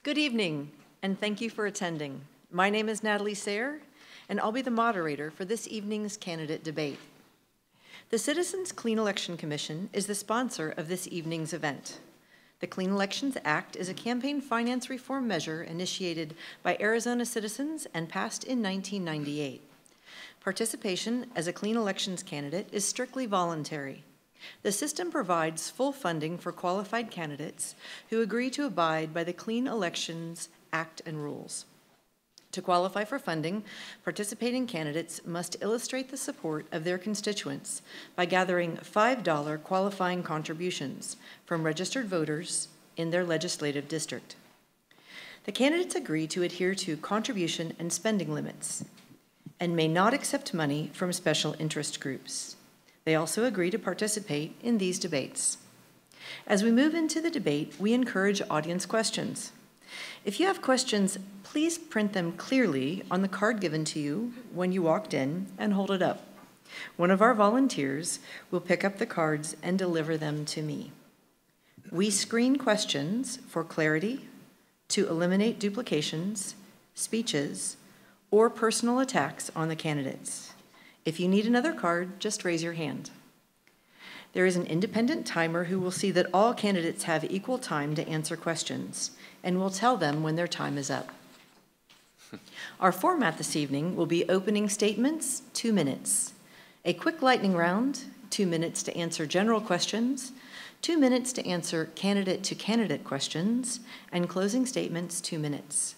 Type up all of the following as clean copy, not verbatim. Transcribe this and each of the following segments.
Good evening, and thank you for attending. My name is Natalie Sayre, and I'll be the moderator for this evening's candidate debate. The Citizens Clean Election Commission is the sponsor of this evening's event. The Clean Elections Act is a campaign finance reform measure initiated by Arizona citizens and passed in 1998. Participation as a clean elections candidate is strictly voluntary. The system provides full funding for qualified candidates who agree to abide by the Clean Elections Act and rules. To qualify for funding, participating candidates must illustrate the support of their constituents by gathering $5 qualifying contributions from registered voters in their legislative district. The candidates agree to adhere to contribution and spending limits and may not accept money from special interest groups. They also agree to participate in these debates. As we move into the debate, we encourage audience questions. If you have questions, please print them clearly on the card given to you when you walked in and hold it up. One of our volunteers will pick up the cards and deliver them to me. We screen questions for clarity, to eliminate duplications, speeches, or personal attacks on the candidates. If you need another card, just raise your hand. There is an independent timer who will see that all candidates have equal time to answer questions and will tell them when their time is up. Our format this evening will be opening statements, 2 minutes. A quick lightning round, 2 minutes to answer general questions, 2 minutes to answer candidate-to-candidate questions, and closing statements, 2 minutes.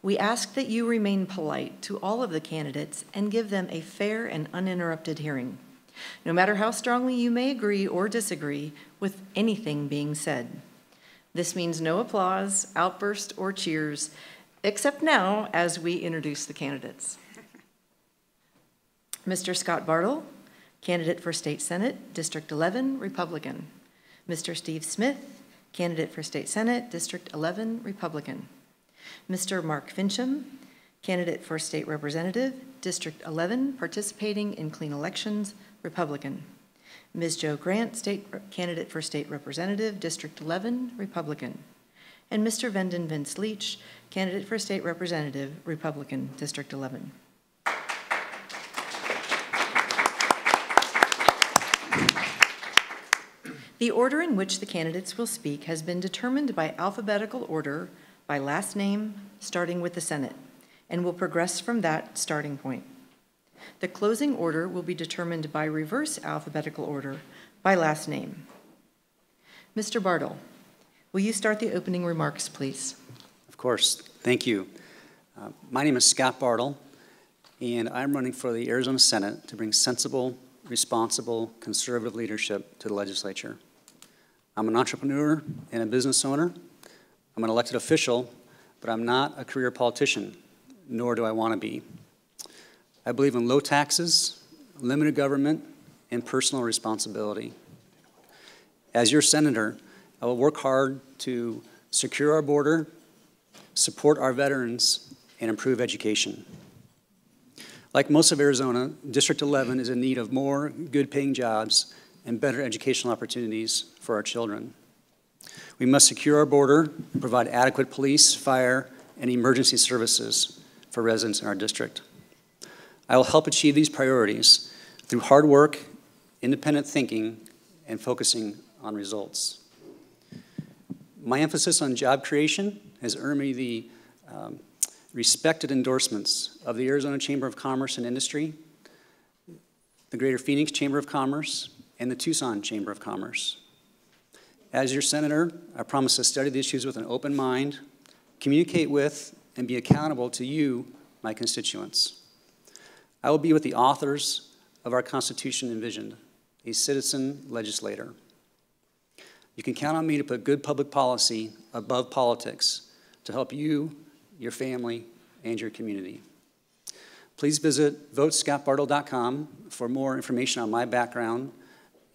We ask that you remain polite to all of the candidates and give them a fair and uninterrupted hearing, no matter how strongly you may agree or disagree with anything being said. This means no applause, outburst, or cheers, except now as we introduce the candidates. Mr. Scott Bartle, candidate for State Senate, District 11, Republican. Mr. Steve Smith, candidate for State Senate, District 11, Republican. Mr. Mark Fincham, candidate for State Representative, District 11, participating in clean elections, Republican. Ms. Jo Grant, candidate for State Representative, District 11, Republican. And Mr. Vendon Vince Leach, candidate for State Representative, Republican, District 11. The order in which the candidates will speak has been determined by alphabetical order by last name, starting with the Senate, and will progress from that starting point. The closing order will be determined by reverse alphabetical order by last name. Mr. Bartle, will you start the opening remarks, please? Of course. Thank you. My name is Scott Bartle, and I'm running for the Arizona Senate to bring sensible, responsible, conservative leadership to the legislature. I'm an entrepreneur and a business owner. I'm an elected official, but I'm not a career politician, nor do I want to be. I believe in low taxes, limited government, and personal responsibility. As your senator, I will work hard to secure our border, support our veterans, and improve education. Like most of Arizona, District 11 is in need of more good-paying jobs and better educational opportunities for our children. We must secure our border and provide adequate police, fire, and emergency services for residents in our district. I will help achieve these priorities through hard work, independent thinking, and focusing on results. My emphasis on job creation has earned me the respected endorsements of the Arizona Chamber of Commerce and Industry, the Greater Phoenix Chamber of Commerce, and the Tucson Chamber of Commerce. As your senator, I promise to study the issues with an open mind, communicate with, and be accountable to you, my constituents. I will be with the authors of our Constitution envisioned, a citizen legislator. You can count on me to put good public policy above politics to help you, your family, and your community. Please visit votescottbartle.com for more information on my background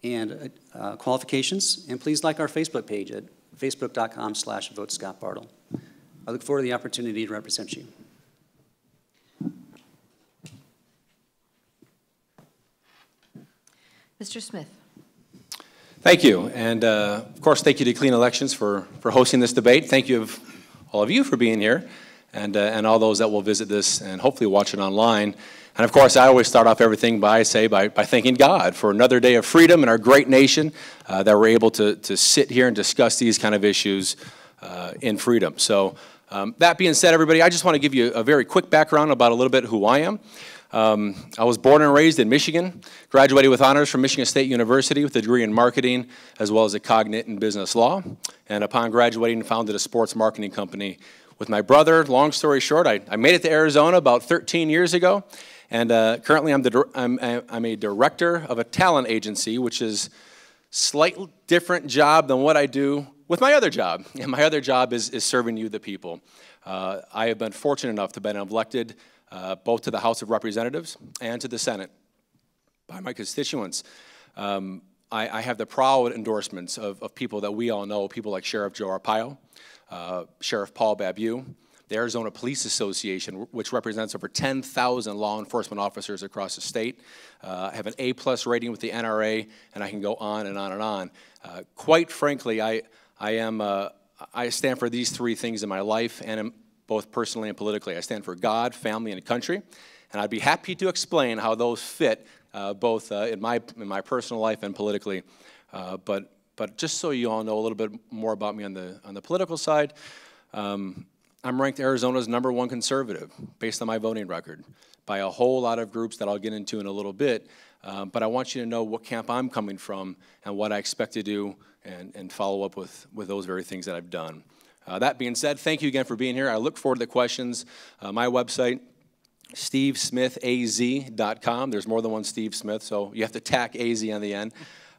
and qualifications, and please like our Facebook page at facebook.com/votescottbartle. I look forward to the opportunity to represent you. Mr. Smith. Thank you, and of course, thank you to Clean Elections for hosting this debate. Thank you of all of you for being here, and all those that will visit this and hopefully watch it online. And of course, I always start off everything by thanking God for another day of freedom in our great nation, that we're able to sit here and discuss these kind of issues in freedom. So that being said, everybody, I just want to give you a very quick background about a little bit who I am. I was born and raised in Michigan, graduated with honors from Michigan State University with a degree in marketing as well as a cognate in business law. And upon graduating, founded a sports marketing company with my brother. Long story short, I made it to Arizona about 13 years ago. And currently I'm a director of a talent agency, which is slightly different job than what I do with my other job. And my other job is serving you, the people. I have been fortunate enough to have been elected both to the House of Representatives and to the Senate by my constituents. I have the proud endorsements of people that we all know, people like Sheriff Joe Arpaio, Sheriff Paul Babu, the Arizona Police Association, which represents over 10,000 law enforcement officers across the state. I have an A+ rating with the NRA, and I can go on and on and on. Quite frankly, I stand for these three things in my life, and both personally and politically. I stand for God, family, and country, and I'd be happy to explain how those fit both in my personal life and politically. But just so you all know a little bit more about me on the political side, I'm ranked Arizona's #1 conservative based on my voting record by a whole lot of groups that I'll get into in a little bit. But I want you to know what camp I'm coming from and what I expect to do and follow up with those very things that I've done. That being said, thank you again for being here. I look forward to the questions. My website, stevesmithaz.com. There's more than one Steve Smith, so you have to tack AZ on the end.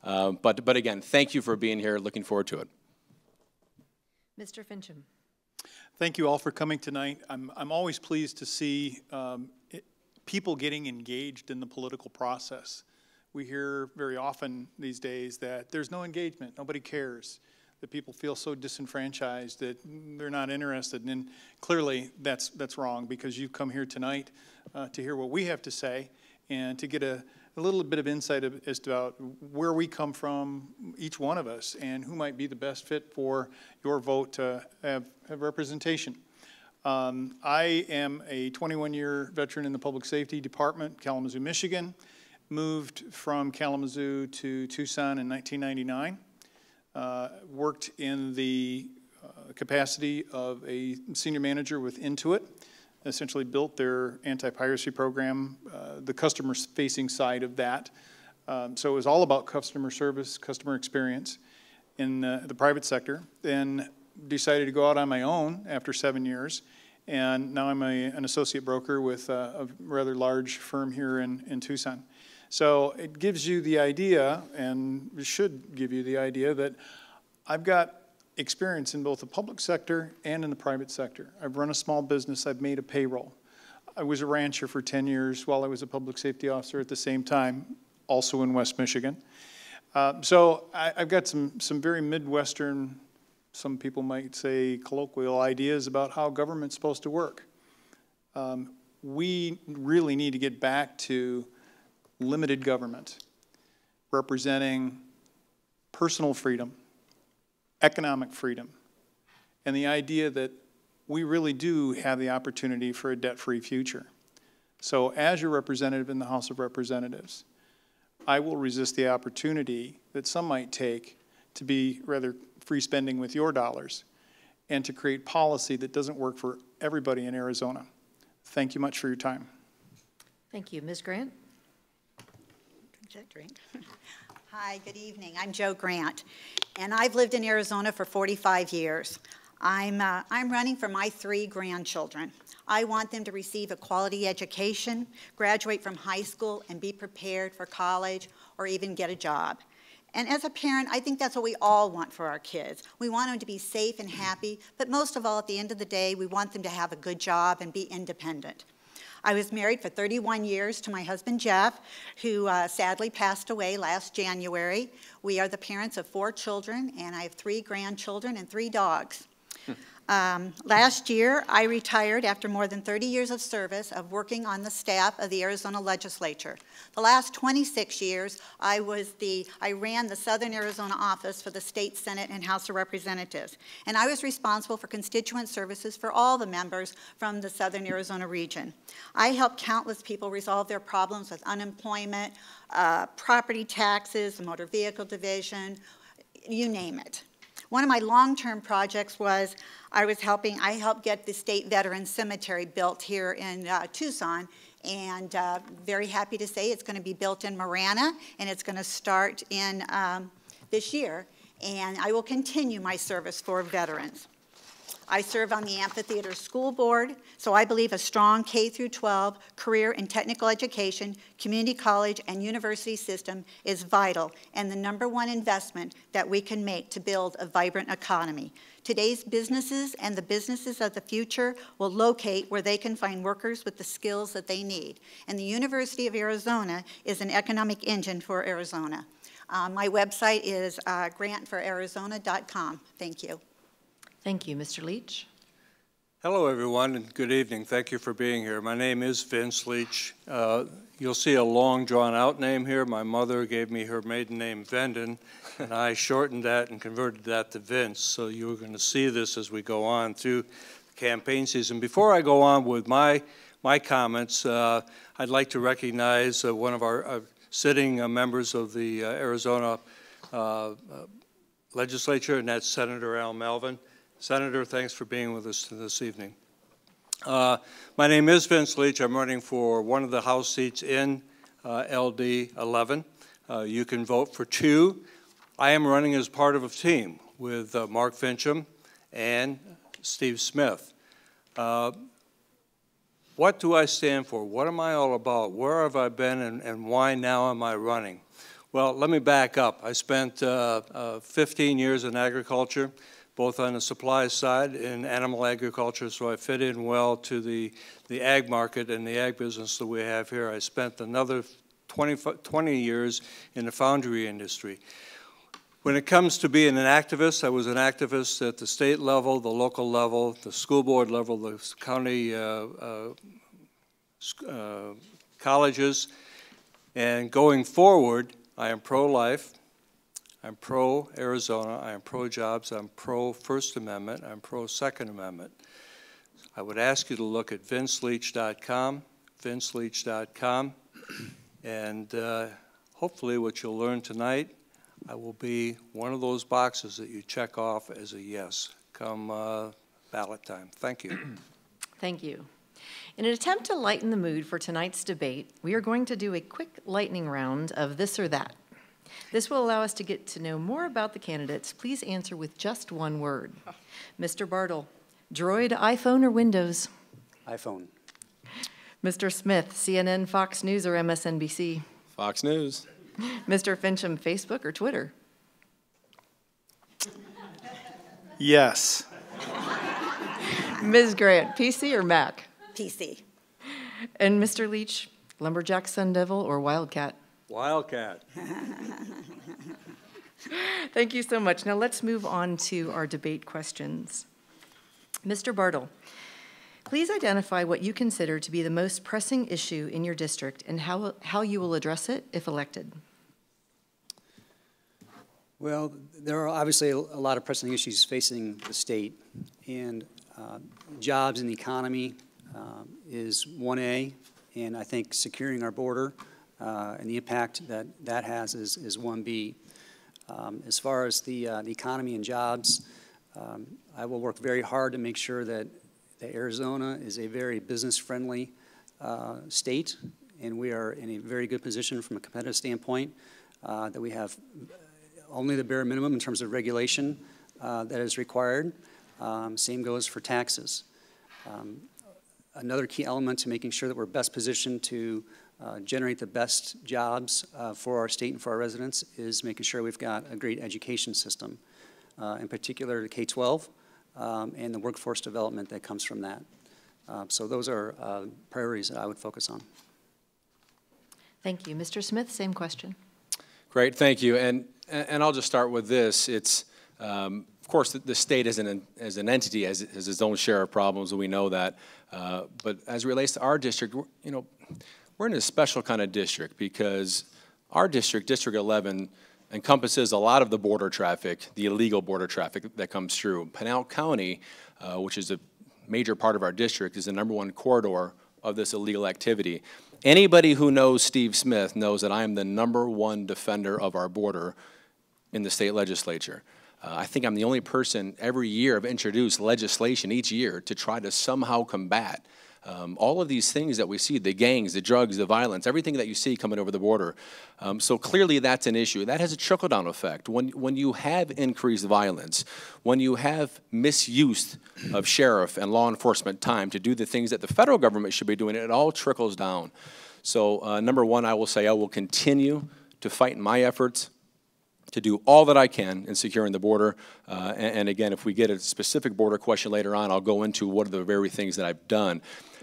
But again, thank you for being here. Looking forward to it. Mr. Fincham. Thank you all for coming tonight. I'm always pleased to see people getting engaged in the political process. We hear very often these days that there's no engagement, nobody cares, that people feel so disenfranchised that they're not interested. And clearly that's wrong, because you've come here tonight to hear what we have to say and to get a little bit of insight as to where we come from, each one of us, and who might be the best fit for your vote to have representation. I am a 21-year veteran in the Public Safety Department, Kalamazoo, Michigan. Moved from Kalamazoo to Tucson in 1999. Worked in the capacity of a senior manager with Intuit. Essentially built their anti-piracy program, the customer-facing side of that. So it was all about customer service, customer experience in the private sector. Then decided to go out on my own after 7 years, and now I'm an associate broker with a rather large firm here in Tucson. So it gives you the idea, and it should give you the idea, that I've got experience in both the public sector and in the private sector. I've run a small business. I've made a payroll. I was a rancher for 10 years while I was a public safety officer at the same time, also in West Michigan. So I've got some very Midwestern, some people might say colloquial, ideas about how government's supposed to work. We really need to get back to limited government, representing personal freedom, economic freedom, and the idea that we really do have the opportunity for a debt-free future. So as your representative in the House of Representatives, I will resist the opportunity that some might take to be rather free spending with your dollars and to create policy that doesn't work for everybody in Arizona. Thank you much for your time. Thank you. Ms. Grant? Drink. Hi, good evening. I'm Jo Grant, and I've lived in Arizona for 45 years. I'm running for my 3 grandchildren. I want them to receive a quality education, graduate from high school, and be prepared for college or even get a job. And as a parent, I think that's what we all want for our kids. We want them to be safe and happy, but most of all, at the end of the day, we want them to have a good job and be independent. I was married for 31 years to my husband, Jeff, who sadly passed away last January. We are the parents of 4 children, and I have 3 grandchildren and 3 dogs. Last year, I retired after more than 30 years of service of working on the staff of the Arizona legislature. The last 26 years, I ran the Southern Arizona office for the State Senate and House of Representatives, and I was responsible for constituent services for all the members from the Southern Arizona region. I helped countless people resolve their problems with unemployment, property taxes, the motor vehicle division, you name it. One of my long-term projects was I helped get the State Veterans Cemetery built here in Tucson, and very happy to say it's going to be built in Marana, and it's going to start in this year, and I will continue my service for veterans. I serve on the Amphitheater School Board, so I believe a strong K-12 career and technical education, community college, and university system is vital and the #1 investment that we can make to build a vibrant economy. Today's businesses and the businesses of the future will locate where they can find workers with the skills that they need. And the University of Arizona is an economic engine for Arizona. My website is grantforarizona.com. Thank you. Thank you. Mr. Leach? Hello, everyone, and good evening. Thank you for being here. My name is Vince Leach. You'll see a long, drawn-out name here. My mother gave me her maiden name, Venden, and I shortened that and converted that to Vince. So you're going to see this as we go on through the campaign season. Before I go on with my comments, I'd like to recognize one of our sitting members of the Arizona legislature, and that's Senator Al Melvin. Senator, thanks for being with us this evening. My name is Vince Leach. I'm running for one of the House seats in LD11. You can vote for 2. I am running as part of a team with Mark Fincham and Steve Smith. What do I stand for? What am I all about? Where have I been, and why now am I running? Well, let me back up. I spent 15 years in agriculture, both on the supply side in animal agriculture, so I fit in well to the ag market and the ag business that we have here. I spent another 20 years in the foundry industry. When it comes to being an activist, I was an activist at the state level, the local level, the school board level, the county colleges, and going forward, I am pro-life. I'm pro-Arizona, I am pro-jobs, I'm pro-First Amendment, I'm pro-Second Amendment. I would ask you to look at vinceleach.com, vinceleach.com, and hopefully what you'll learn tonight, I will be one of those boxes that you check off as a yes come ballot time. Thank you. Thank you. In an attempt to lighten the mood for tonight's debate, we are going to do a quick lightning round of this or that. This will allow us to get to know more about the candidates. Please answer with just one word. Mr. Bartle, Droid, iPhone, or Windows? iPhone. Mr. Smith, CNN, Fox News, or MSNBC? Fox News. Mr. Fincham, Facebook or Twitter? Yes. Ms. Grant, PC or Mac? PC. And Mr. Leach, Lumberjack, Sun Devil, or Wildcat? Wildcat. Thank you so much. Now let's move on to our debate questions. Mr. Bartle, please identify what you consider to be the most pressing issue in your district and how you will address it if elected. Well, there are obviously a lot of pressing issues facing the state, and jobs and the economy is 1A, and I think securing our border and the impact that has is 1B. As far as the economy and jobs, I will work very hard to make sure that Arizona is a very business-friendly state, and we are in a very good position from a competitive standpoint, that we have only the bare minimum in terms of regulation that is required. Same goes for taxes. Another key element to making sure that we're best positioned to generate the best jobs for our state and for our residents is making sure we've got a great education system, in particular the K-12 and the workforce development that comes from that. So those are priorities that I would focus on. Thank you. Mr. Smith, same question. Great, thank you. And I'll just start with this. It's, of course, the state as an entity has its own share of problems, and we know that. But as it relates to our district, we're in a special kind of district because our district, District 11, encompasses a lot of the border traffic, the illegal border traffic that comes through. Pinal County, which is a major part of our district, is the #1 corridor of this illegal activity. Anybody who knows Steve Smith knows that I am the #1 defender of our border in the state legislature. I think I'm the only person every year I've introduced legislation each year to try to somehow combat all of these things that we see, the gangs, the drugs, the violence, everything that you see coming over the border. So clearly that's an issue. That has a trickle-down effect. When you have increased violence, when you have misuse of sheriff and law enforcement time to do the things that the federal government should be doing, it all trickles down. So #1, I will say I will continue to fight in my efforts to do all that I can in securing the border. And again, if we get a specific border question later on, I'll go into what are the very things that I've done.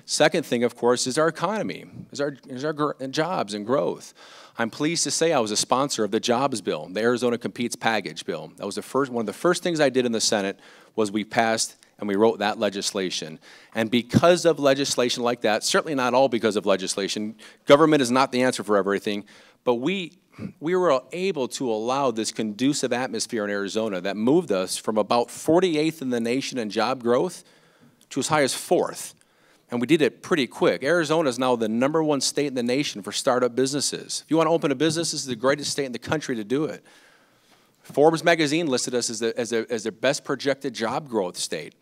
Second thing, of course, is our economy, is our jobs and growth. I'm pleased to say I was a sponsor of the jobs bill, the Arizona Competes package bill. That was one of the first things I did in the Senate was we passed and we wrote that legislation. And because of legislation like that, certainly not all because of legislation, government is not the answer for everything, but we were able to allow this conducive atmosphere in Arizona that moved us from about 48th in the nation in job growth to as high as 4th. And we did it pretty quick. Arizona is now the #1 state in the nation for startup businesses. If you want to open a business, this is the greatest state in the country to do it. Forbes magazine listed us as their best projected job growth state.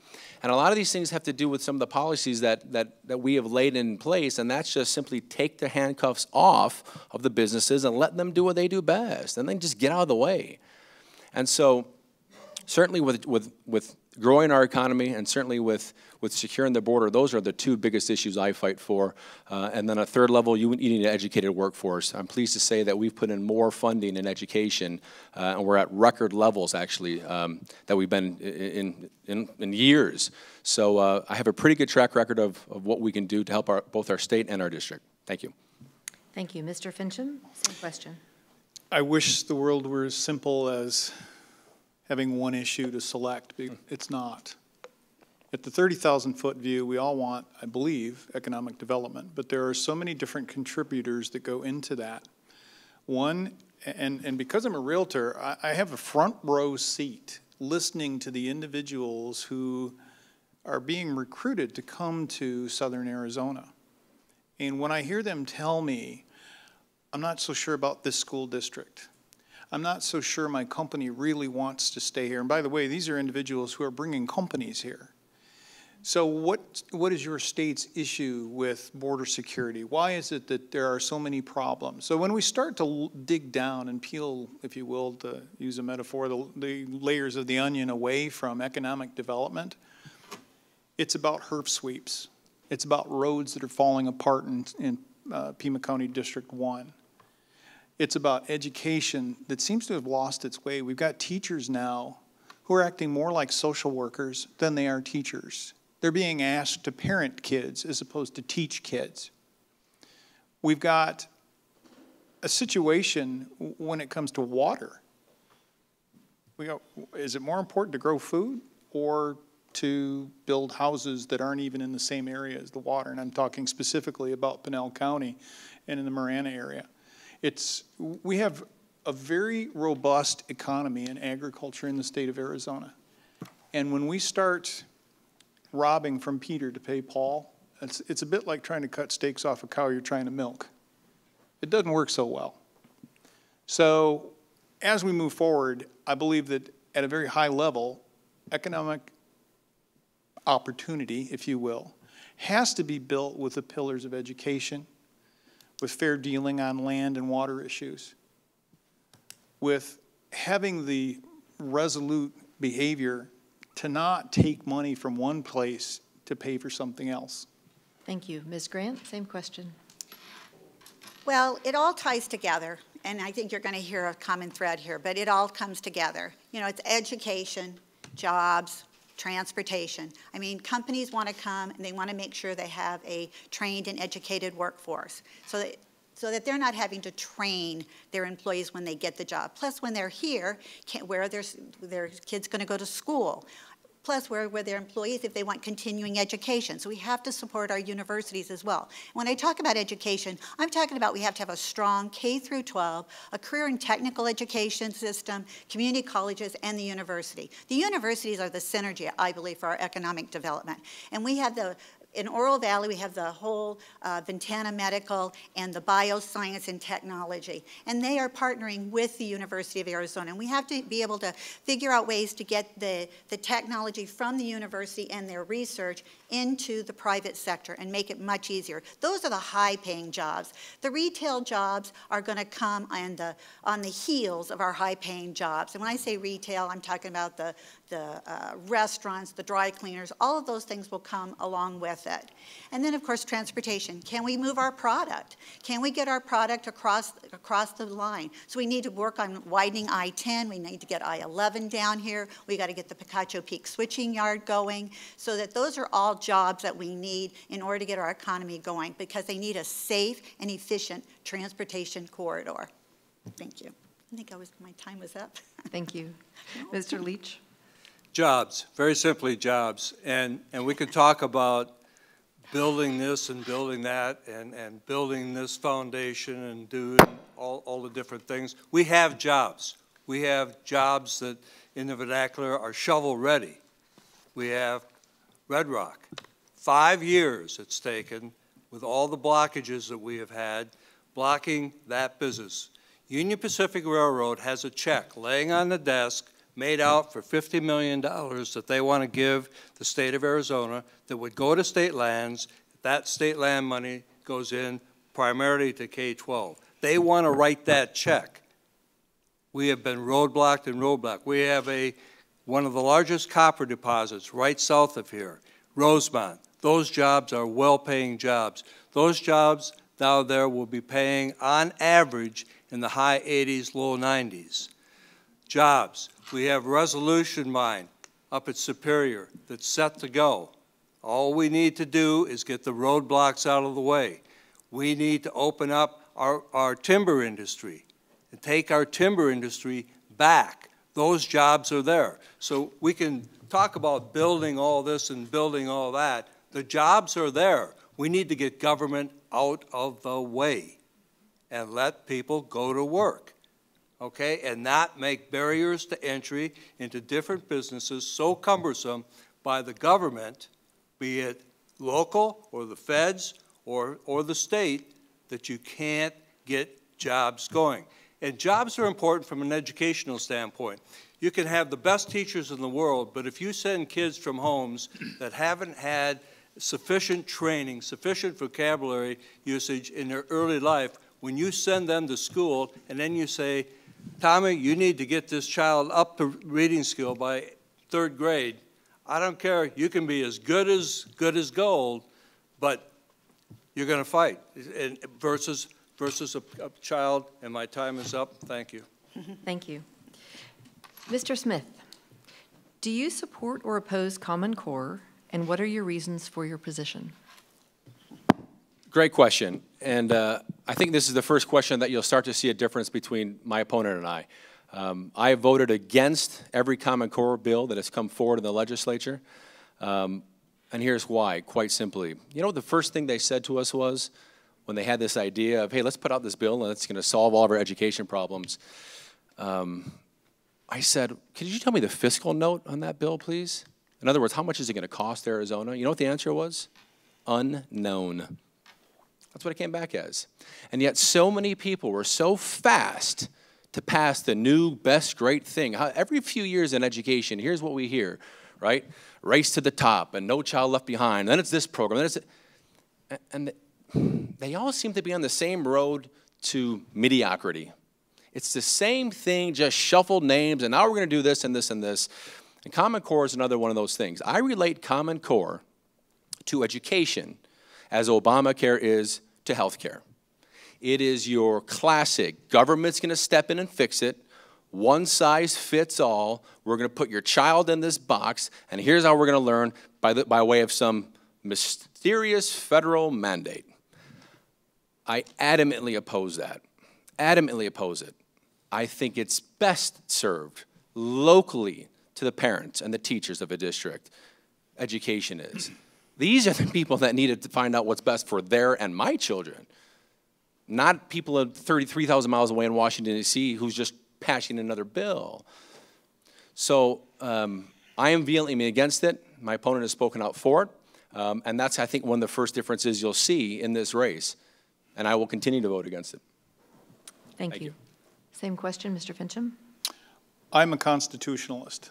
And a lot of these things have to do with some of the policies that we have laid in place, and that's just simply take the handcuffs off of the businesses and let them do what they do best, and then just get out of the way. And so certainly with growing our economy and certainly with securing the border, those are the two biggest issues I fight for. And then a third level, you need an educated workforce. I'm pleased to say that we've put in more funding in education, and we're at record levels, actually, that we've been in years. So I have a pretty good track record of what we can do to help both our state and our district. Thank you. Thank you. Mr. Fincham, same question. I wish the world were as simple as having one issue to select. It's not. At the 30,000-foot view, we all want, I believe, economic development, but there are so many different contributors that go into that. One, and because I'm a realtor, I have a front row seat listening to the individuals who are being recruited to come to Southern Arizona. And when I hear them tell me, I'm not so sure about this school district, I'm not so sure my company really wants to stay here. And by the way, these are individuals who are bringing companies here. So what is your state's issue with border security? Why is it that there are so many problems? So when we start to dig down and peel, if you will, to use a metaphor, the layers of the onion away from economic development, it's about HERF sweeps. It's about roads that are falling apart in Pima County District 1. It's about education that seems to have lost its way. We've got teachers now who are acting more like social workers than they are teachers. They're being asked to parent kids as opposed to teach kids. We've got a situation when it comes to water. Is it more important to grow food or to build houses that aren't even in the same area as the water? And I'm talking specifically about Pinal County and in the Marana area. We have a very robust economy in agriculture in the state of Arizona. And when we start robbing from Peter to pay Paul, it's a bit like trying to cut steaks off a cow you're trying to milk. It doesn't work so well. So as we move forward, I believe that at a very high level, economic opportunity, if you will, has to be built with the pillars of education, with fair dealing on land and water issues, with having the resolute behavior to not take money from one place to pay for something else. Thank you. Ms. Grant, same question. Well, it all ties together, and I think you're going to hear a common thread here, but it all comes together. You know, it's education, jobs, transportation. I mean, companies want to come and they want to make sure they have a trained and educated workforce. So that so that they're not having to train their employees when they get the job. Plus, when they're here, where are their kids going to go to school? Plus, where are their employees if they want continuing education? So we have to support our universities as well. When I talk about education, I'm talking about we have to have a strong K through 12, a career and technical education system, community colleges, and the university. The universities are the synergy, I believe, for our economic development. And we have in Oro Valley, we have the whole Ventana Medical and the Bioscience and Technology. And they are partnering with the University of Arizona. And we have to be able to figure out ways to get the technology from the university and their research into the private sector and make it much easier. Those are the high-paying jobs. The retail jobs are going to come on the heels of our high-paying jobs. And when I say retail, I'm talking about the restaurants, the dry cleaners, all of those things will come along with it. And then, of course, transportation. Can we move our product? Can we get our product across the line? So we need to work on widening I-10. We need to get I-11 down here. We got to get the Picacho Peak switching yard going, so that those are all jobs that we need in order to get our economy going, because they need a safe and efficient transportation corridor. Thank you. I think my time was up. Thank you. Mr. Leach? Jobs, very simply jobs. And we could talk about building this and building that and building this foundation and doing all the different things. We have jobs. We have jobs that in the vernacular are shovel ready. We have Red Rock. 5 years it's taken with all the blockages that we have had blocking that business. Union Pacific Railroad has a check laying on the desk made out for $50 million that they want to give the state of Arizona that would go to state lands. That state land money goes in primarily to K-12. They want to write that check. We have been roadblocked and roadblocked. We have one of the largest copper deposits right south of here, Rosemont. Those jobs are well-paying jobs. Those jobs down there will be paying on average in the high 80s, low 90s. Jobs. We have Resolution Mine up at Superior that's set to go. All we need to do is get the roadblocks out of the way. We need to open up our timber industry and take our timber industry back. Those jobs are there. So we can talk about building all this and building all that. The jobs are there. We need to get government out of the way and let people go to work, okay, and not make barriers to entry into different businesses so cumbersome by the government, be it local or the feds or the state, that you can't get jobs going. And jobs are important from an educational standpoint. You can have the best teachers in the world, but if you send kids from homes that haven't had sufficient training, sufficient vocabulary usage in their early life, when you send them to school and then you say, Tommy, you need to get this child up to reading skill by 3rd grade. I don't care. You can be as good as gold, but you're going to fight versus a child. And my time is up. Thank you. Thank you. Mr. Smith, do you support or oppose Common Core, and what are your reasons for your position? Great question. And I think this is the first question that you'll start to see a difference between my opponent and I. I voted against every Common Core bill that has come forward in the legislature. And here's why, quite simply. You know, the first thing they said to us was, when they had this idea of, hey, let's put out this bill and it's going to solve all of our education problems, I said, could you tell me the fiscal note on that bill, please? In other words, how much is it going to cost Arizona? You know what the answer was? Unknown. That's what it came back as. And yet so many people were so fast to pass the new best great thing. Every few years in education, here's what we hear, right? Race to the top and no child left behind. Then it's this program. Then it's and they all seem to be on the same road to mediocrity. It's the same thing, just shuffled names, and now we're going to do this and this and this. And Common Core is another one of those things. I relate Common Core to education as Obamacare is to health care. It is your classic, government's going to step in and fix it, one size fits all, we're going to put your child in this box, and here's how we're going to learn by way of some mysterious federal mandate. I adamantly oppose that. Adamantly oppose it. I think it's best served locally to the parents and the teachers of a district. Education is. These are the people that needed to find out what's best for their and my children, not people 33,000 miles away in Washington, D.C. who's just passing another bill. So I am vehemently against it. My opponent has spoken out for it. And that's, I think, one of the first differences you'll see in this race. And I will continue to vote against it. Thank you. Same question, Mr. Fincham. I'm a constitutionalist,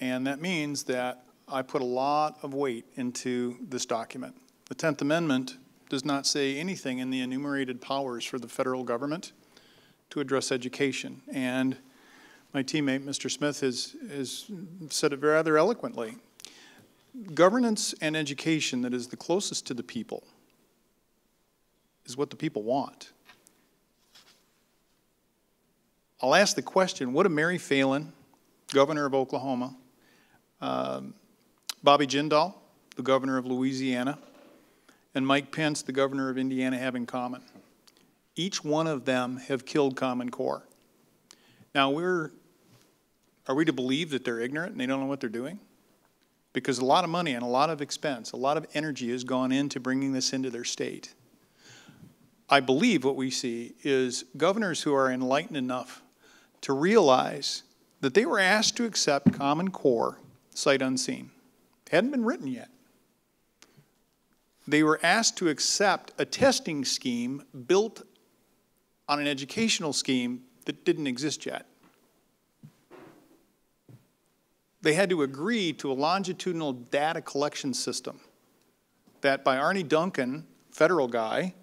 and that means that I put a lot of weight into this document. The 10th Amendment does not say anything in the enumerated powers for the federal government to address education. And my teammate, Mr. Smith, has said it rather eloquently. Governance and education that is the closest to the people is what the people want. I'll ask the question, what do Mary Phelan, governor of Oklahoma, Bobby Jindal, the governor of Louisiana, and Mike Pence, the governor of Indiana, have in common? Each one of them have killed Common Core. Now, are we to believe that they're ignorant and they don't know what they're doing? Because a lot of money and a lot of expense, a lot of energy has gone into bringing this into their state. I believe what we see is governors who are enlightened enough to realize that they were asked to accept Common Core sight unseen. It hadn't been written yet. They were asked to accept a testing scheme built on an educational scheme that didn't exist yet. They had to agree to a longitudinal data collection system that, by Arnie Duncan, federal guy,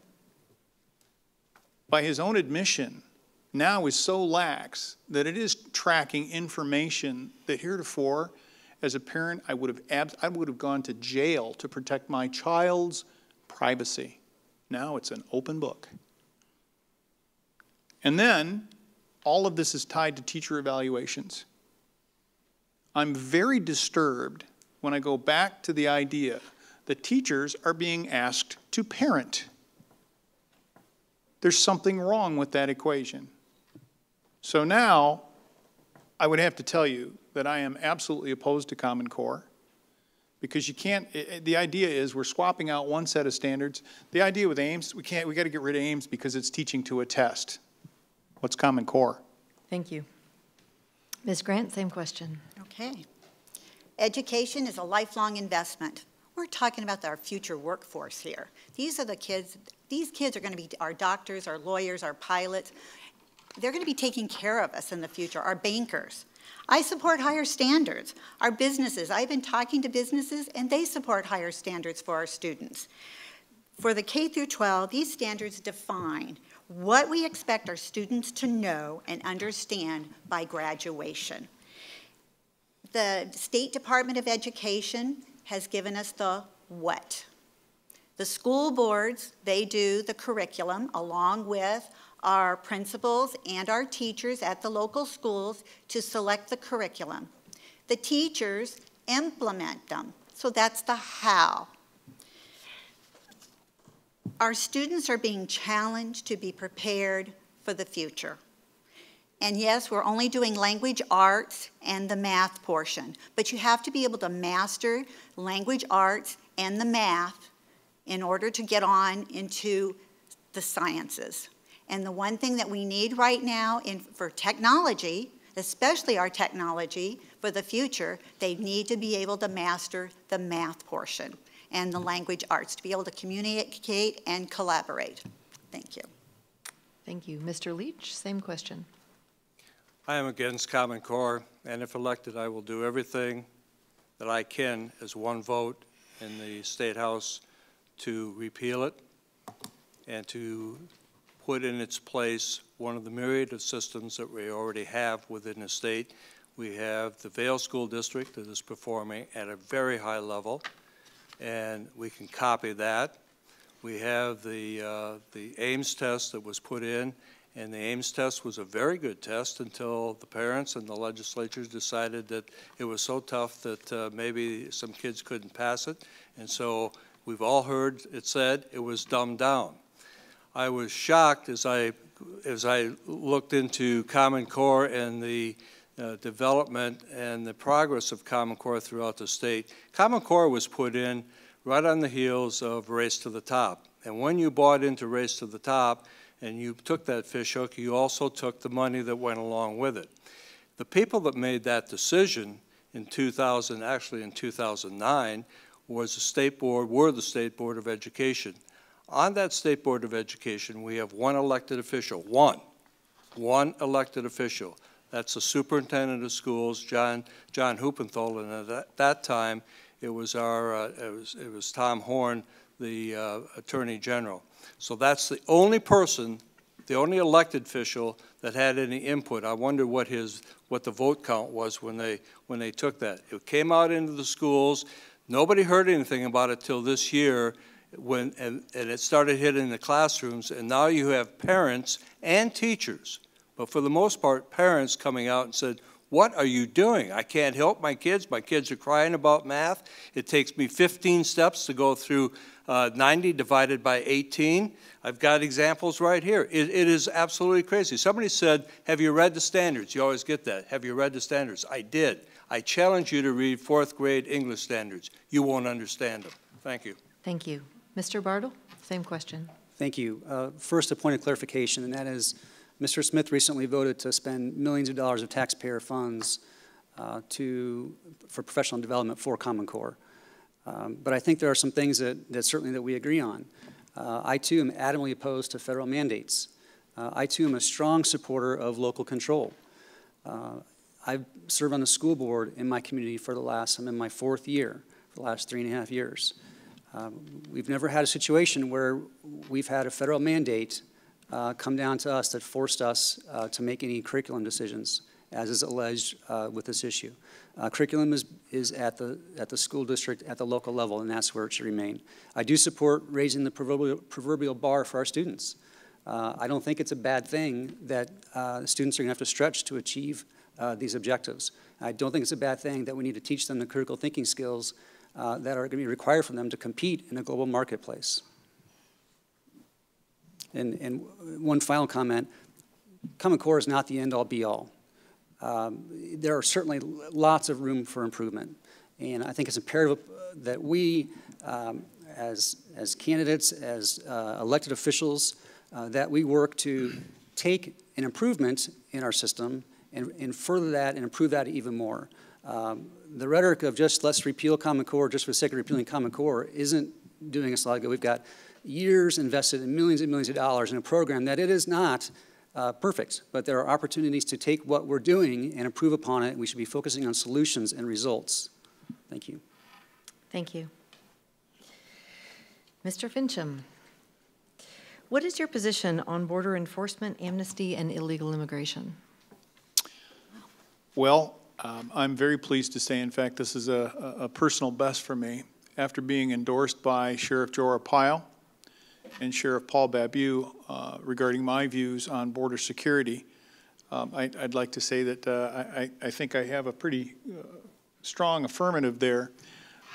by his own admission, now is so lax that it is tracking information that heretofore, as a parent, I would have gone to jail to protect my child's privacy. Now it's an open book. And then all of this is tied to teacher evaluations. I'm very disturbed when I go back to the idea that teachers are being asked to parent. There's something wrong with that equation. So now, I would have to tell you that I am absolutely opposed to Common Core, because you can't, the idea is we're swapping out one set of standards. The idea with Ames, we got to get rid of Ames because it's teaching to a test. What's Common Core? Thank you. Ms. Grant, same question. Okay. Education is a lifelong investment. We're talking about our future workforce here. These are the kids, these kids are going to be our doctors, our lawyers, our pilots. They're going to be taking care of us in the future, our bankers. I support higher standards. Our businesses, I've been talking to businesses, and they support higher standards for our students. For the K through 12, these standards define what we expect our students to know and understand by graduation. The State Department of Education has given us the what. The school boards, they do the curriculum along with our principals and our teachers at the local schools to select the curriculum. The teachers implement them, so that's the how. Our students are being challenged to be prepared for the future. And yes, we're only doing language arts and the math portion, but you have to be able to master language arts and the math in order to get on into the sciences. And the one thing that we need right now for technology, especially our technology for the future, they need to be able to master the math portion and the language arts to be able to communicate and collaborate. Thank you. Thank you. Mr. Leach, same question. I am against Common Core, and if elected, I will do everything that I can as one vote in the State House to repeal it and to put in its place one of the myriad of systems that we already have within the state. We have the Vail School District that is performing at a very high level, and we can copy that. We have the Ames test that was put in, and the Ames test was a very good test until the parents and the legislatures decided that it was so tough that maybe some kids couldn't pass it, and so we've all heard it said it was dumbed down. I was shocked as I looked into Common Core and the development and the progress of Common Core throughout the state. Common Core was put in right on the heels of Race to the Top. And when you bought into Race to the Top and you took that fishhook, you also took the money that went along with it. The people that made that decision in 2009, was the State Board, were the State Board of Education. On that State Board of Education, we have one elected official, one elected official. That's the superintendent of schools, John Huppenthal, and at that time, it was Tom Horn, the Attorney General. So that's the only person, the only elected official that had any input. I wonder what the vote count was when they took that. It came out into the schools. Nobody heard anything about it till this year, and it started hitting the classrooms. And now you have parents and teachers, but for the most part, parents coming out and said, "What are you doing? I can't help my kids. My kids are crying about math. It takes me 15 steps to go through 90 divided by 18. I've got examples right here. It is absolutely crazy." Somebody said, "Have you read the standards?" You always get that. Have you read the standards? I did. I challenge you to read 4th grade English standards. You won't understand them. Thank you. Thank you. Mr. Bartle, same question. Thank you. First, a point of clarification, and that is Mr. Smith recently voted to spend millions of dollars of taxpayer funds for professional development for Common Core. But I think there are some things that certainly that we agree on. I too am adamantly opposed to federal mandates. I too am a strong supporter of local control. I've served on the school board in my community I'm in my 4th year, for the last 3.5 years. We've never had a situation where we've had a federal mandate come down to us that forced us to make any curriculum decisions, as is alleged with this issue. Curriculum is at the school district, at the local level, and that's where it should remain. I do support raising the proverbial bar for our students. I don't think it's a bad thing that students are going to have to stretch to achieve these objectives. I don't think it's a bad thing that we need to teach them the critical thinking skills that are going to be required for them to compete in a global marketplace. And one final comment, Common Core is not the end-all, be-all. There are certainly lots of room for improvement, and I think it's imperative that we, as candidates, as elected officials, that we work to take an improvement in our system and further that and improve that even more. The rhetoric of just let's repeal Common Core just for the sake of repealing Common Core isn't doing us a lot of good. We've got years invested in millions and millions of dollars in a program that it is not perfect, but there are opportunities to take what we're doing and improve upon it. We should be focusing on solutions and results. Thank you. Thank you. Mr. Fincham, what is your position on border enforcement, amnesty, and illegal immigration? Well, I'm very pleased to say, in fact, this is a personal best for me. After being endorsed by Sheriff Joe Arpaio and Sheriff Paul Babu regarding my views on border security, I'd like to say that I think I have a pretty strong affirmative there,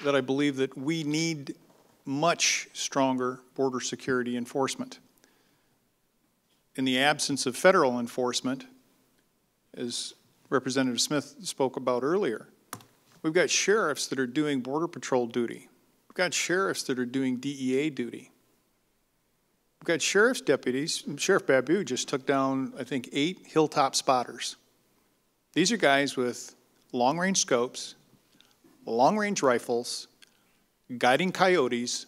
that I believe that we need much stronger border security enforcement. In the absence of federal enforcement, as Representative Smith spoke about earlier, we've got sheriffs that are doing Border Patrol duty. We've got sheriffs that are doing DEA duty. We've got sheriff's deputies. Sheriff Babu just took down, I think, 8 hilltop spotters. These are guys with long-range scopes, long-range rifles, guiding coyotes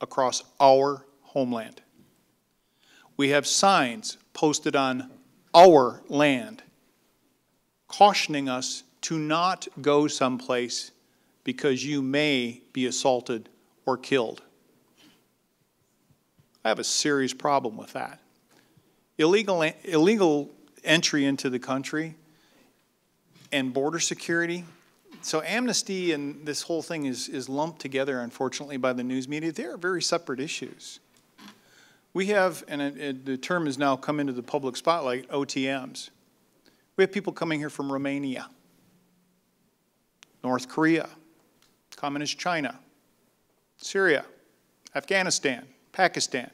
across our homeland. We have signs posted on our land cautioning us to not go someplace because you may be assaulted or killed. I have a serious problem with that. Illegal entry into the country and border security. So amnesty and this whole thing is lumped together, unfortunately, by the news media. They are very separate issues. We have, and the term has now come into the public spotlight, OTMs. We have people coming here from Romania, North Korea, Communist China, Syria, Afghanistan, Pakistan.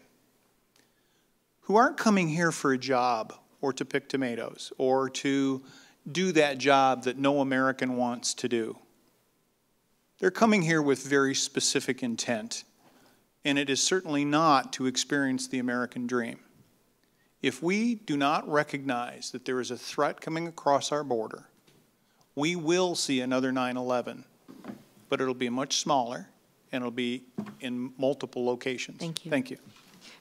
who aren't coming here for a job or to pick tomatoes or to do that job that no American wants to do. They're coming here with very specific intent, and it is certainly not to experience the American dream. If we do not recognize that there is a threat coming across our border, we will see another 9/11, but it'll be much smaller, and it'll be in multiple locations. Thank you. Thank you.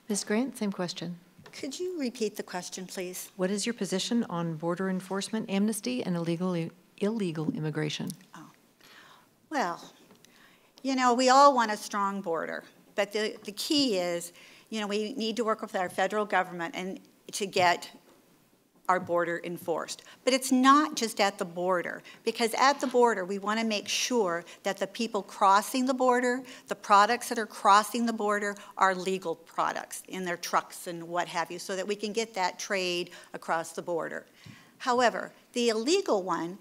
Ms. Grant, same question. Could you repeat the question, please? What is your position on border enforcement, amnesty, and illegal immigration? Well, you know, we all want a strong border, but the key is, you know, we need to work with our federal government and to get our border enforced. But it's not just at the border, because at the border, we want to make sure that the people crossing the border, the products that are crossing the border are legal products in their trucks and what have you, so that we can get that trade across the border. However, the illegal one,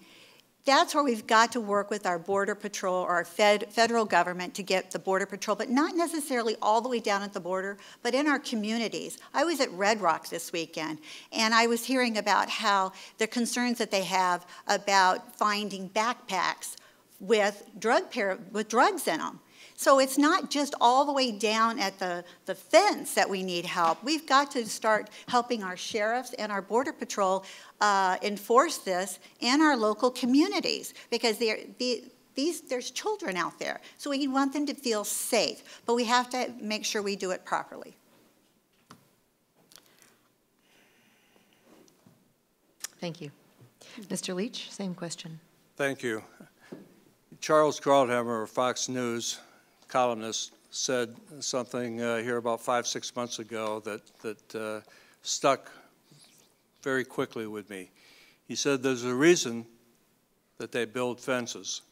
that's where we've got to work with our Border Patrol or our federal government to get the Border Patrol, but not necessarily all the way down at the border, but in our communities. I was at Red Rock this weekend, and I was hearing about how the concerns that they have about finding backpacks with drugs in them. So it's not just all the way down at the fence that we need help. We've got to start helping our sheriffs and our Border Patrol enforce this in our local communities, because there's children out there. So we want them to feel safe, but we have to make sure we do it properly. Thank you. Mr. Leach, same question. Thank you. Charles Krauthammer of Fox News, columnist, said something here about 5-6 months ago that stuck very quickly with me. He said there's a reason that they build fences.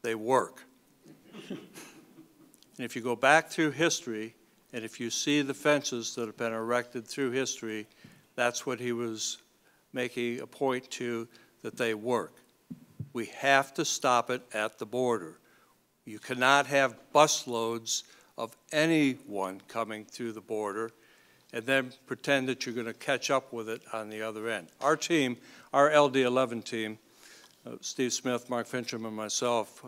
They work. And if you go back through history, and if you see the fences that have been erected through history, that's what he was making a point to, that they work. We have to stop it at the border. You cannot have busloads of anyone coming through the border and then pretend that you're going to catch up with it on the other end. Our team, our LD11 team, Steve Smith, Mark Fincham, and myself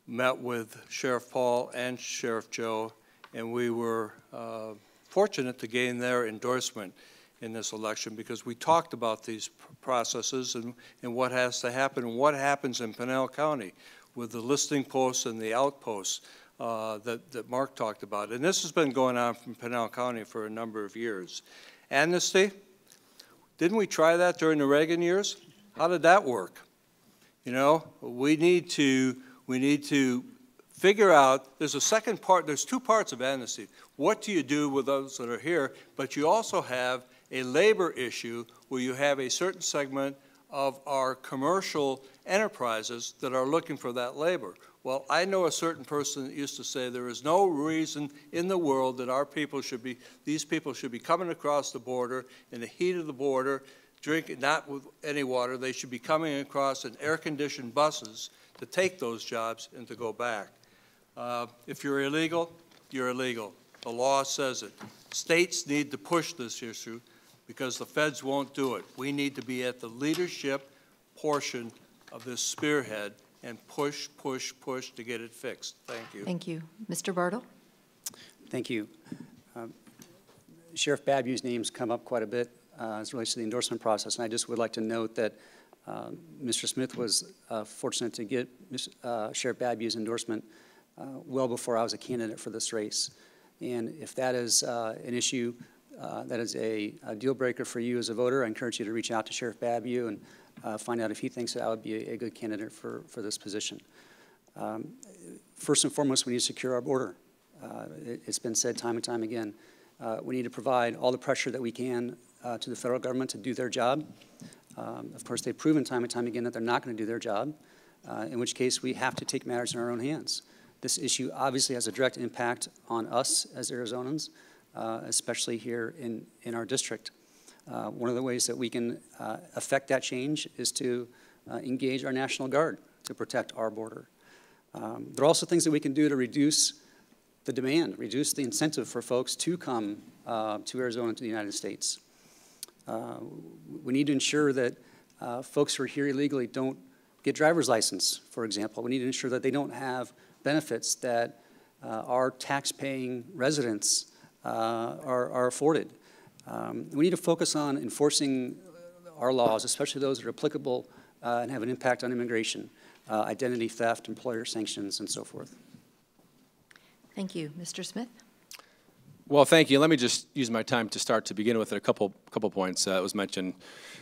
met with Sheriff Paul and Sheriff Joe, and we were fortunate to gain their endorsement in this election, because we talked about these processes and what has to happen and what happens in Pinal County with the listing posts and the outposts that Mark talked about. And this has been going on from Pinal County for a number of years. Amnesty, didn't we try that during the Reagan years? How did that work? You know, we need to figure out, there's a second part, there's two parts of amnesty. What do you do with those that are here? But you also have a labor issue where you have a certain segment of our commercial enterprises that are looking for that labor. Well, I know a certain person that used to say there is no reason in the world that these people should be coming across the border in the heat of the border, drinking, not with any water. They should be coming across in air-conditioned buses to take those jobs and to go back. If you're illegal, you're illegal. The law says it. States need to push this issue because the feds won't do it. We need to be at the leadership portion of this spearhead and push, push, push to get it fixed. Thank you. Thank you. Mr. Bartle? Thank you. Sheriff Babu's name's come up quite a bit as it relates to the endorsement process, and I just would like to note that Mr. Smith was fortunate to get Sheriff Babu's endorsement well before I was a candidate for this race. And if that is an issue that is a deal breaker for you as a voter, I encourage you to reach out to Sheriff Babu and find out if he thinks that I would be a good candidate for this position. First and foremost, we need to secure our border. It's been said time and time again. We need to provide all the pressure that we can to the federal government to do their job. Of course, they've proven time and time again that they're not going to do their job, in which case we have to take matters in our own hands. This issue obviously has a direct impact on us as Arizonans, especially here in our district. One of the ways that we can affect that change is to engage our National Guard to protect our border. There are also things that we can do to reduce the demand, reduce the incentive for folks to come to Arizona, to the United States. We need to ensure that folks who are here illegally don't get driver's license, for example. We need to ensure that they don't have benefits that our tax-paying residents are afforded. We need to focus on enforcing our laws, especially those that are applicable and have an impact on immigration, identity theft, employer sanctions, and so forth. Thank you. Mr. Smith? Well, thank you. Let me just use my time to begin with a couple points. It was mentioned,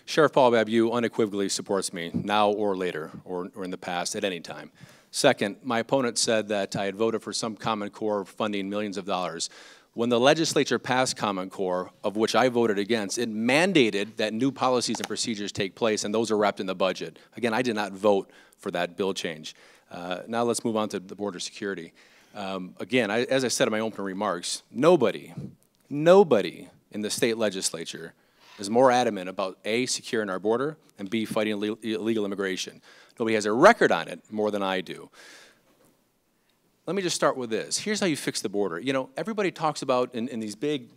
Sheriff Paul Babu unequivocally supports me, now or later, or in the past, at any time. Second, my opponent said that I had voted for some Common Core funding millions of dollars. When the legislature passed Common Core, of which I voted against, it mandated that new policies and procedures take place, and those are wrapped in the budget. Again, I did not vote for that bill change. Now let's move on to the border security. Again, as I said in my opening remarks, nobody in the state legislature is more adamant about A, securing our border, and B, fighting illegal immigration. Nobody has a record on it more than I do. Let me just start with this. Here's how you fix the border. You know, everybody talks about in these big,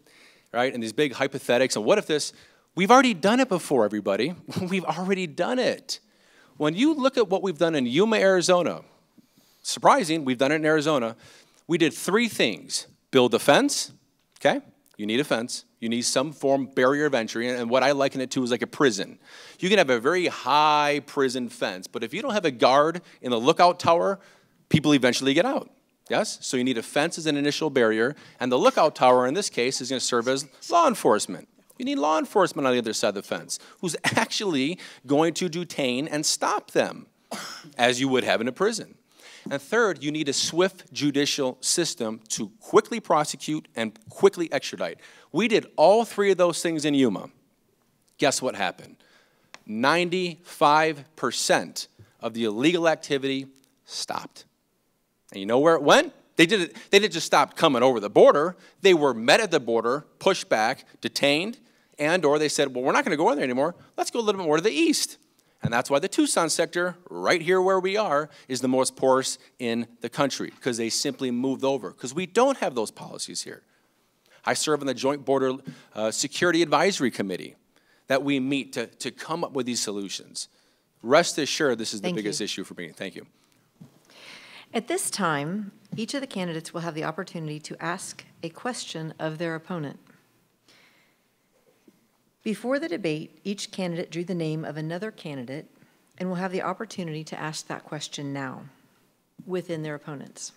right, in these big hypothetics, and what if this, we've already done it before, everybody. We've already done it. When you look at what we've done in Yuma, Arizona, surprising, we've done it in Arizona. We did 3 things. Build a fence, okay? You need a fence. You need some form barrier of entry, and what I liken it to is like a prison. You can have a very high prison fence, but if you don't have a guard in the lookout tower, people eventually get out, yes? So you need a fence as an initial barrier, and the lookout tower in this case is going to serve as law enforcement. You need law enforcement on the other side of the fence who's actually going to detain and stop them, as you would have in a prison. And third, you need a swift judicial system to quickly prosecute and quickly extradite. We did all 3 of those things in Yuma. Guess what happened? 95% of the illegal activity stopped. And you know where it went? They didn't just stop coming over the border. They were met at the border, pushed back, detained, and or they said, well, we're not going to go in there anymore. Let's go a little bit more to the east. And that's why the Tucson sector, right here where we are, is the most porous in the country, because they simply moved over, because we don't have those policies here. I serve on the Joint Border Security Advisory Committee that we meet to come up with these solutions. Rest assured, this is the biggest issue for me. Thank you. At this time, each of the candidates will have the opportunity to ask a question of their opponent. Before the debate, each candidate drew the name of another candidate and will have the opportunity to ask that question now within their opponents.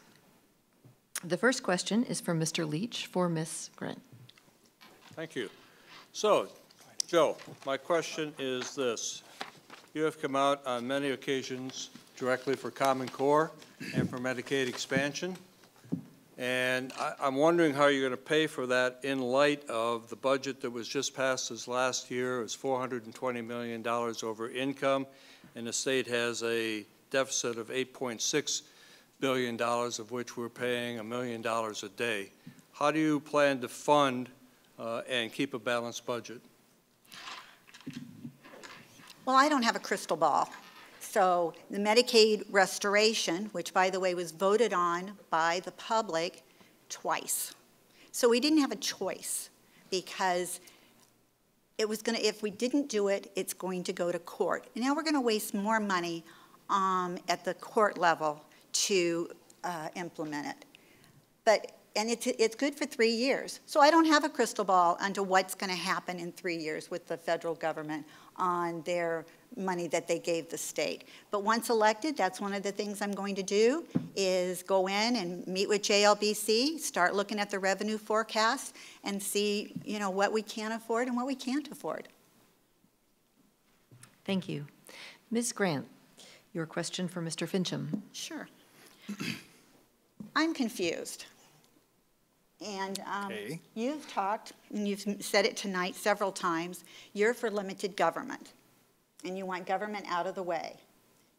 The first question is from Mr. Leach for Ms. Grant. Thank you. So, Joe, my question is this. You have come out on many occasions directly for Common Core and for Medicaid expansion. And I'm wondering how you're going to pay for that in light of the budget that was just passed this last year. It was $420 million over income, and the state has a deficit of $8.6 billion, of which we're paying $1 million a day. How do you plan to fund and keep a balanced budget? Well, I don't have a crystal ball. So the Medicaid restoration, which by the way was voted on by the public twice. So we didn't have a choice because it was going to, if we didn't do it, it's going to go to court. And now we're going to waste more money at the court level to implement it. And it's good for 3 years. So I don't have a crystal ball onto what's going to happen in 3 years with the federal government on their money that they gave the state. But once elected, that's one of the things I'm going to do is go in and meet with JLBC, start looking at the revenue forecast and see, you know, what we can afford and what we can't afford. Thank you. Ms. Grant, your question for Mr. Fincham. Sure. I'm confused. And you've talked, and you've said it tonight several times, you're for limited government, and you want government out of the way.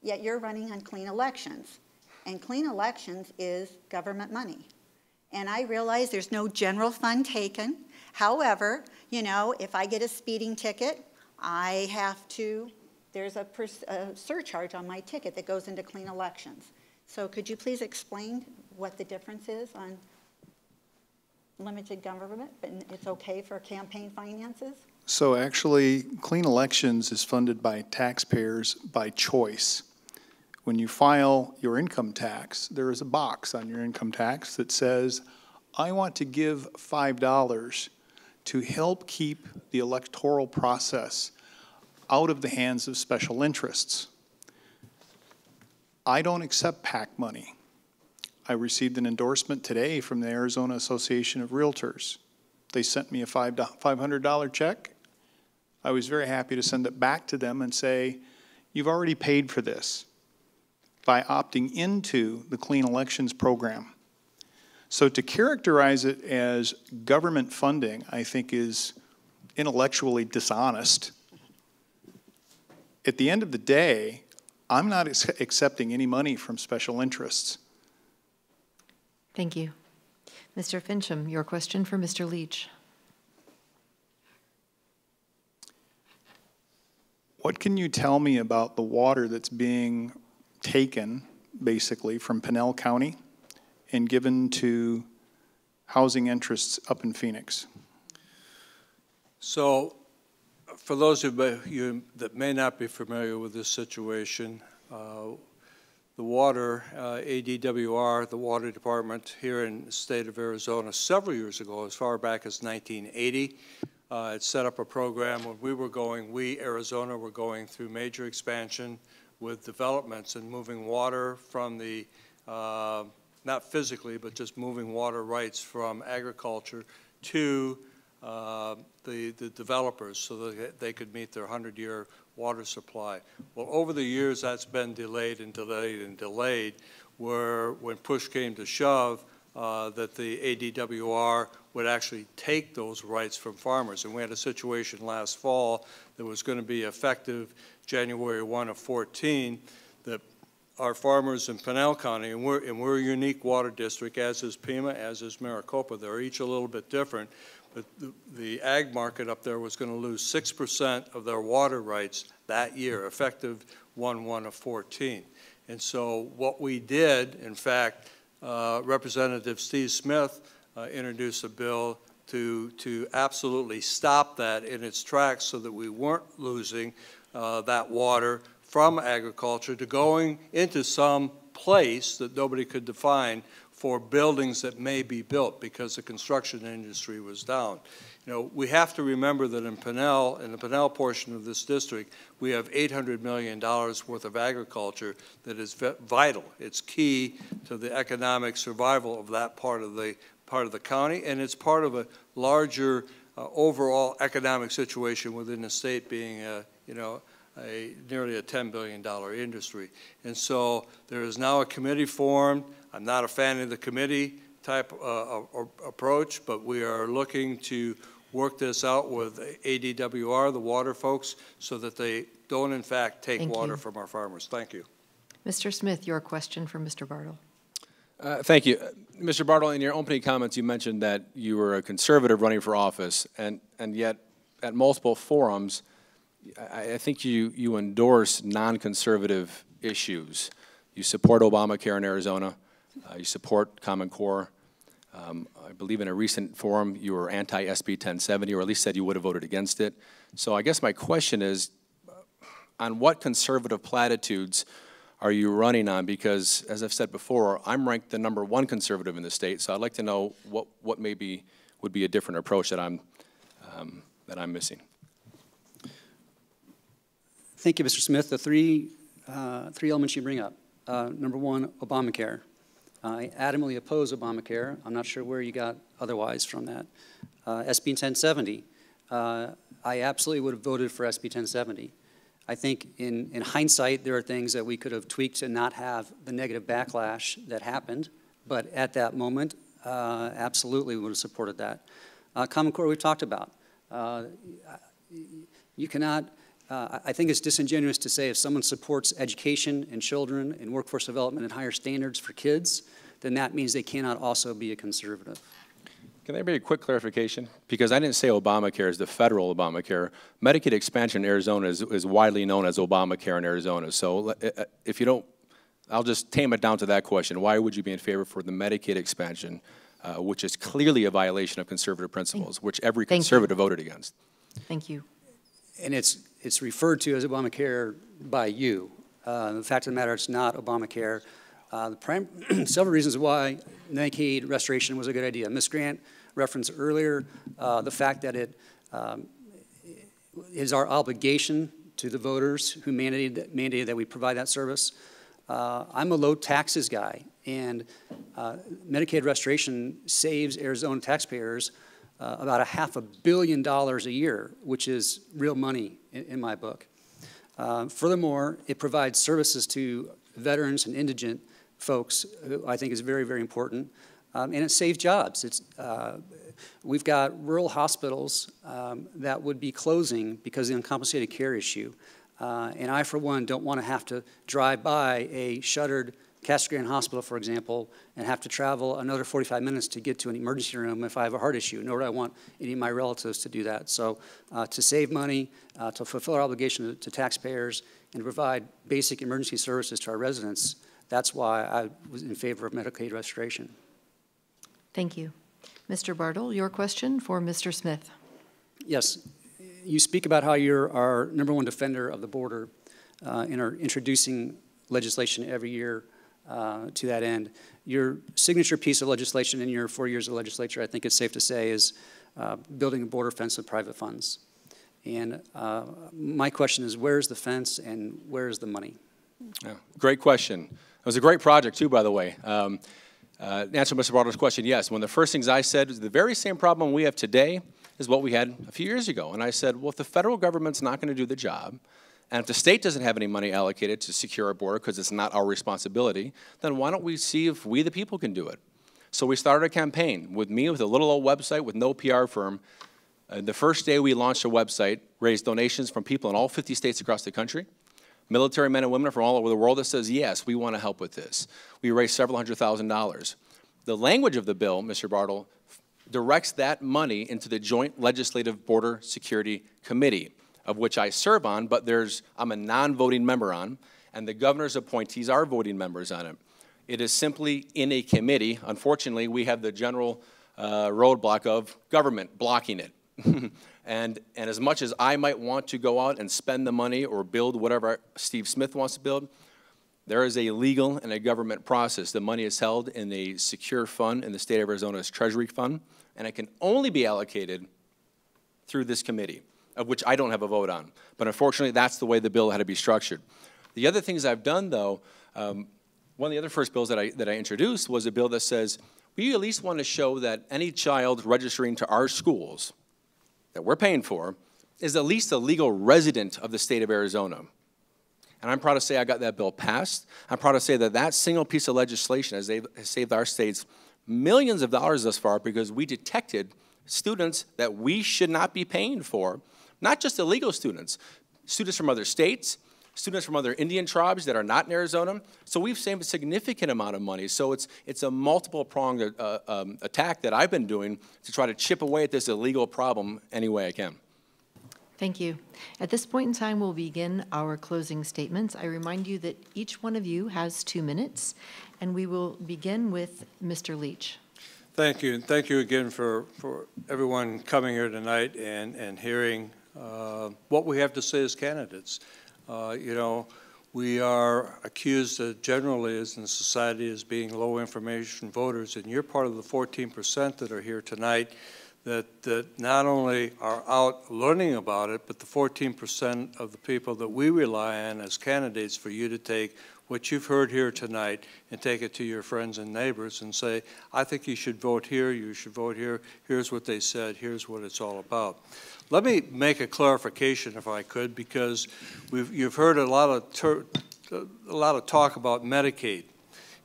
Yet you're running on clean elections, and clean elections is government money. And I realize there's no general fund taken. However, you know, if I get a speeding ticket, I have to, there's a surcharge on my ticket that goes into clean elections. So could you please explain what the difference is on limited government, but it's okay for campaign finances? So actually, Clean Elections is funded by taxpayers by choice. When you file your income tax, there is a box on your income tax that says, I want to give $5 to help keep the electoral process out of the hands of special interests. I don't accept PAC money. I received an endorsement today from the Arizona Association of Realtors. They sent me a $500 check. I was very happy to send it back to them and say, you've already paid for this by opting into the Clean Elections program. So to characterize it as government funding, I think is intellectually dishonest. At the end of the day, I'm not accepting any money from special interests. Thank you. Mr. Fincham, your question for Mr. Leach. What can you tell me about the water that's being taken, basically, from Pinell County and given to housing interests up in Phoenix? So, for those of you that may not be familiar with this situation, the water, ADWR, the water department here in the state of Arizona, several years ago, as far back as 1980, it set up a program when we, Arizona, were going through major expansion with developments and moving water from the, not physically, but just moving water rights from agriculture to the developers so that they could meet their 100-year water supply. Well, over the years, that's been delayed and delayed and delayed, where when push came to shove, that the ADWR would actually take those rights from farmers. And we had a situation last fall that was going to be effective January 1 of 14, that our farmers in Pinell County, and we're a unique water district, as is Pima, as is Maricopa. They're each a little bit different. But the ag market up there was going to lose 6% of their water rights that year, effective 1/1 of 14. And so what we did, in fact, Representative Steve Smith introduced a bill to absolutely stop that in its tracks so that we weren't losing that water from agriculture to going into some place that nobody could define for buildings that may be built because the construction industry was down. You know, we have to remember that in the Pinell portion of this district, we have $800 million worth of agriculture that is vital. It's key to the economic survival of that part of the county, and it's part of a larger overall economic situation within the state, being nearly a $10 billion industry. And so there is now a committee formed. I'm not a fan of the committee type approach, but we are looking to work this out with ADWR, the water folks, so that they don't, in fact, take water from our farmers. Thank you. Mr. Smith, your question for Mr. Bartle. Thank you. Mr. Bartle, in your opening comments, you mentioned that you were a conservative running for office, and yet at multiple forums, I think you endorse non-conservative issues. You support Obamacare in Arizona. You support Common Core. I believe in a recent forum you were anti-SB 1070, or at least said you would have voted against it. So I guess my question is, on what conservative platitudes are you running on? Because, as I've said before, I'm ranked the #1 conservative in the state, so I'd like to know what maybe would be a different approach that I'm missing. Thank you, Mr. Smith. The three elements you bring up. Number one, Obamacare. I adamantly oppose Obamacare. I'm not sure where you got otherwise from that. SB 1070. I absolutely would have voted for SB 1070. I think in hindsight, there are things that we could have tweaked to not have the negative backlash that happened. But at that moment, absolutely would have supported that. Common Core we've talked about. You cannot, I think it's disingenuous to say if someone supports education and children and workforce development and higher standards for kids, then that means they cannot also be a conservative. Can there be a quick clarification? Because I didn't say Obamacare is the federal Obamacare. Medicaid expansion in Arizona is widely known as Obamacare in Arizona. So if you don't, I'll just tame it down to that question. Why would you be in favor for the Medicaid expansion which is clearly a violation of conservative principles, which every Thank you. conservative voted against. Thank you. And it's referred to as Obamacare by you. The fact of the matter, it's not Obamacare. Several reasons why Medicaid restoration was a good idea. Ms. Grant referenced earlier the fact that it is our obligation to the voters who mandated that we provide that service. I'm a low taxes guy, and Medicaid restoration saves Arizona taxpayers about $500 million a year, which is real money in my book. Furthermore, it provides services to veterans and indigent folks, who I think is very, very important, and it saves jobs. We've got rural hospitals that would be closing because of the uncompensated care issue, and I, for one, don't want to have to drive by a shuttered Casagrande Hospital, for example, and have to travel another 45 minutes to get to an emergency room if I have a heart issue, nor do I want any of my relatives to do that. So to save money, to fulfill our obligation to taxpayers, and to provide basic emergency services to our residents, that's why I was in favor of Medicaid restoration. Thank you. Mr. Bartle, your question for Mr. Smith. Yes, you speak about how you're our #1 defender of the border and are introducing legislation every year to that end. Your signature piece of legislation in your 4 years of legislature, I think it's safe to say, is building a border fence with private funds. And my question is, where's the fence and where's the money? Yeah, great question. It was a great project, too, by the way. To answer Mr. Bartle's question, yes. One of the first things I said was the very same problem we have today is what we had a few years ago. And I said, well, if the federal government's not going to do the job, and if the state doesn't have any money allocated to secure our border because it's not our responsibility, then why don't we see if we, the people, can do it? So we started a campaign with me, with a little old website with no PR firm. The first day we launched a website, raised donations from people in all 50 states across the country, military men and women from all over the world that says, yes, we want to help with this. We raised several $100,000. The language of the bill, Mr. Bartle, directs that money into the Joint Legislative Border Security Committee, of which I serve on, but I'm a non-voting member on, and the governor's appointees are voting members on it. It is simply in a committee. Unfortunately, we have the general roadblock of government blocking it. And as much as I might want to go out and spend the money or build whatever Steve Smith wants to build, there is a legal and a government process. The money is held in a secure fund in the state of Arizona's Treasury Fund, and it can only be allocated through this committee, of which I don't have a vote on. But unfortunately, that's the way the bill had to be structured. The other things I've done, though, one of the other first bills that I introduced was a bill that says, we at least want to show that any child registering to our schools that we're paying for is at least a legal resident of the state of Arizona. And I'm proud to say I got that bill passed. I'm proud to say that that single piece of legislation has saved our states millions of dollars thus far because we detected students that we should not be paying for, not just illegal students, students from other states, students from other Indian tribes that are not in Arizona. So we've saved a significant amount of money. So it's a multiple-pronged attack that I've been doing to try to chip away at this illegal problem any way I can. Thank you. At this point in time, we'll begin our closing statements. I remind you that each one of you has 2 minutes, and we will begin with Mr. Leach. Thank you. And thank you again for everyone coming here tonight and hearing what we have to say as candidates. You know, we are accused generally as in society as being low information voters, and you're part of the 14% that are here tonight that not only are out learning about it, but the 14% of the people that we rely on as candidates for you to take what you've heard here tonight and take it to your friends and neighbors and say, I think you should vote here, you should vote here, here's what they said, here's what it's all about. Let me make a clarification, if I could, because you've heard a lot of talk about Medicaid,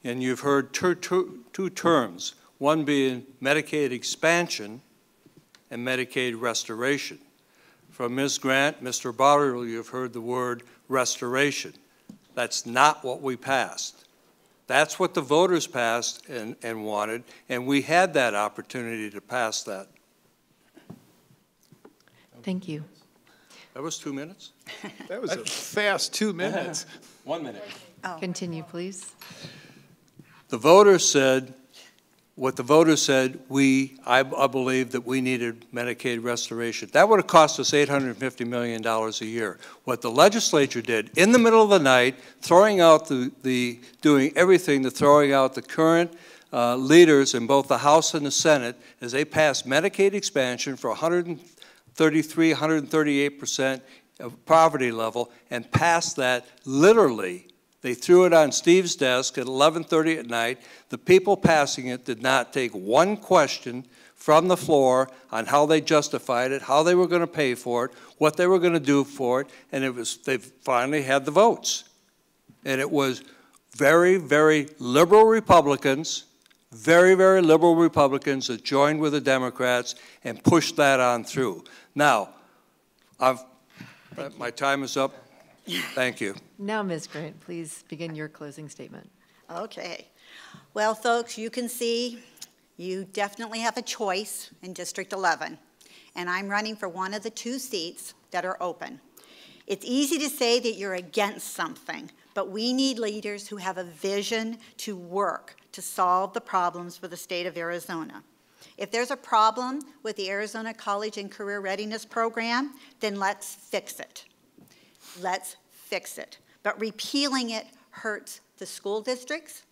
and you've heard two terms, one being Medicaid expansion and Medicaid restoration. From Ms. Grant, Mr. Bartle, you've heard the word restoration. That's not what we passed. That's what the voters passed and wanted, and we had that opportunity to pass that. Thank you. That was 2 minutes? That was a fast 2 minutes. 1 minute. Continue, please. The voters said, what the voters said, I believe that we needed Medicaid restoration. That would have cost us $850 million a year. What the legislature did in the middle of the night, throwing out doing everything to throwing out the current leaders in both the House and the Senate, is they passed Medicaid expansion for 133, 138% of poverty level, and passed that literally. They threw it on Steve's desk at 11:30 at night. The people passing it did not take one question from the floor on how they justified it, how they were going to pay for it, what they were going to do for it, and they finally had the votes. And it was very, very liberal Republicans, very, very liberal Republicans that joined with the Democrats and pushed that on through. Now, my time is up. Thank you. Now, Ms. Grant, please begin your closing statement. Okay. Well, folks, you can see you definitely have a choice in District 11, and I'm running for one of the 2 seats that are open. It's easy to say that you're against something, but we need leaders who have a vision to work to solve the problems for the state of Arizona. If there's a problem with the Arizona College and Career Readiness Program, then let's fix it. Let's fix it. But repealing it hurts the school districts,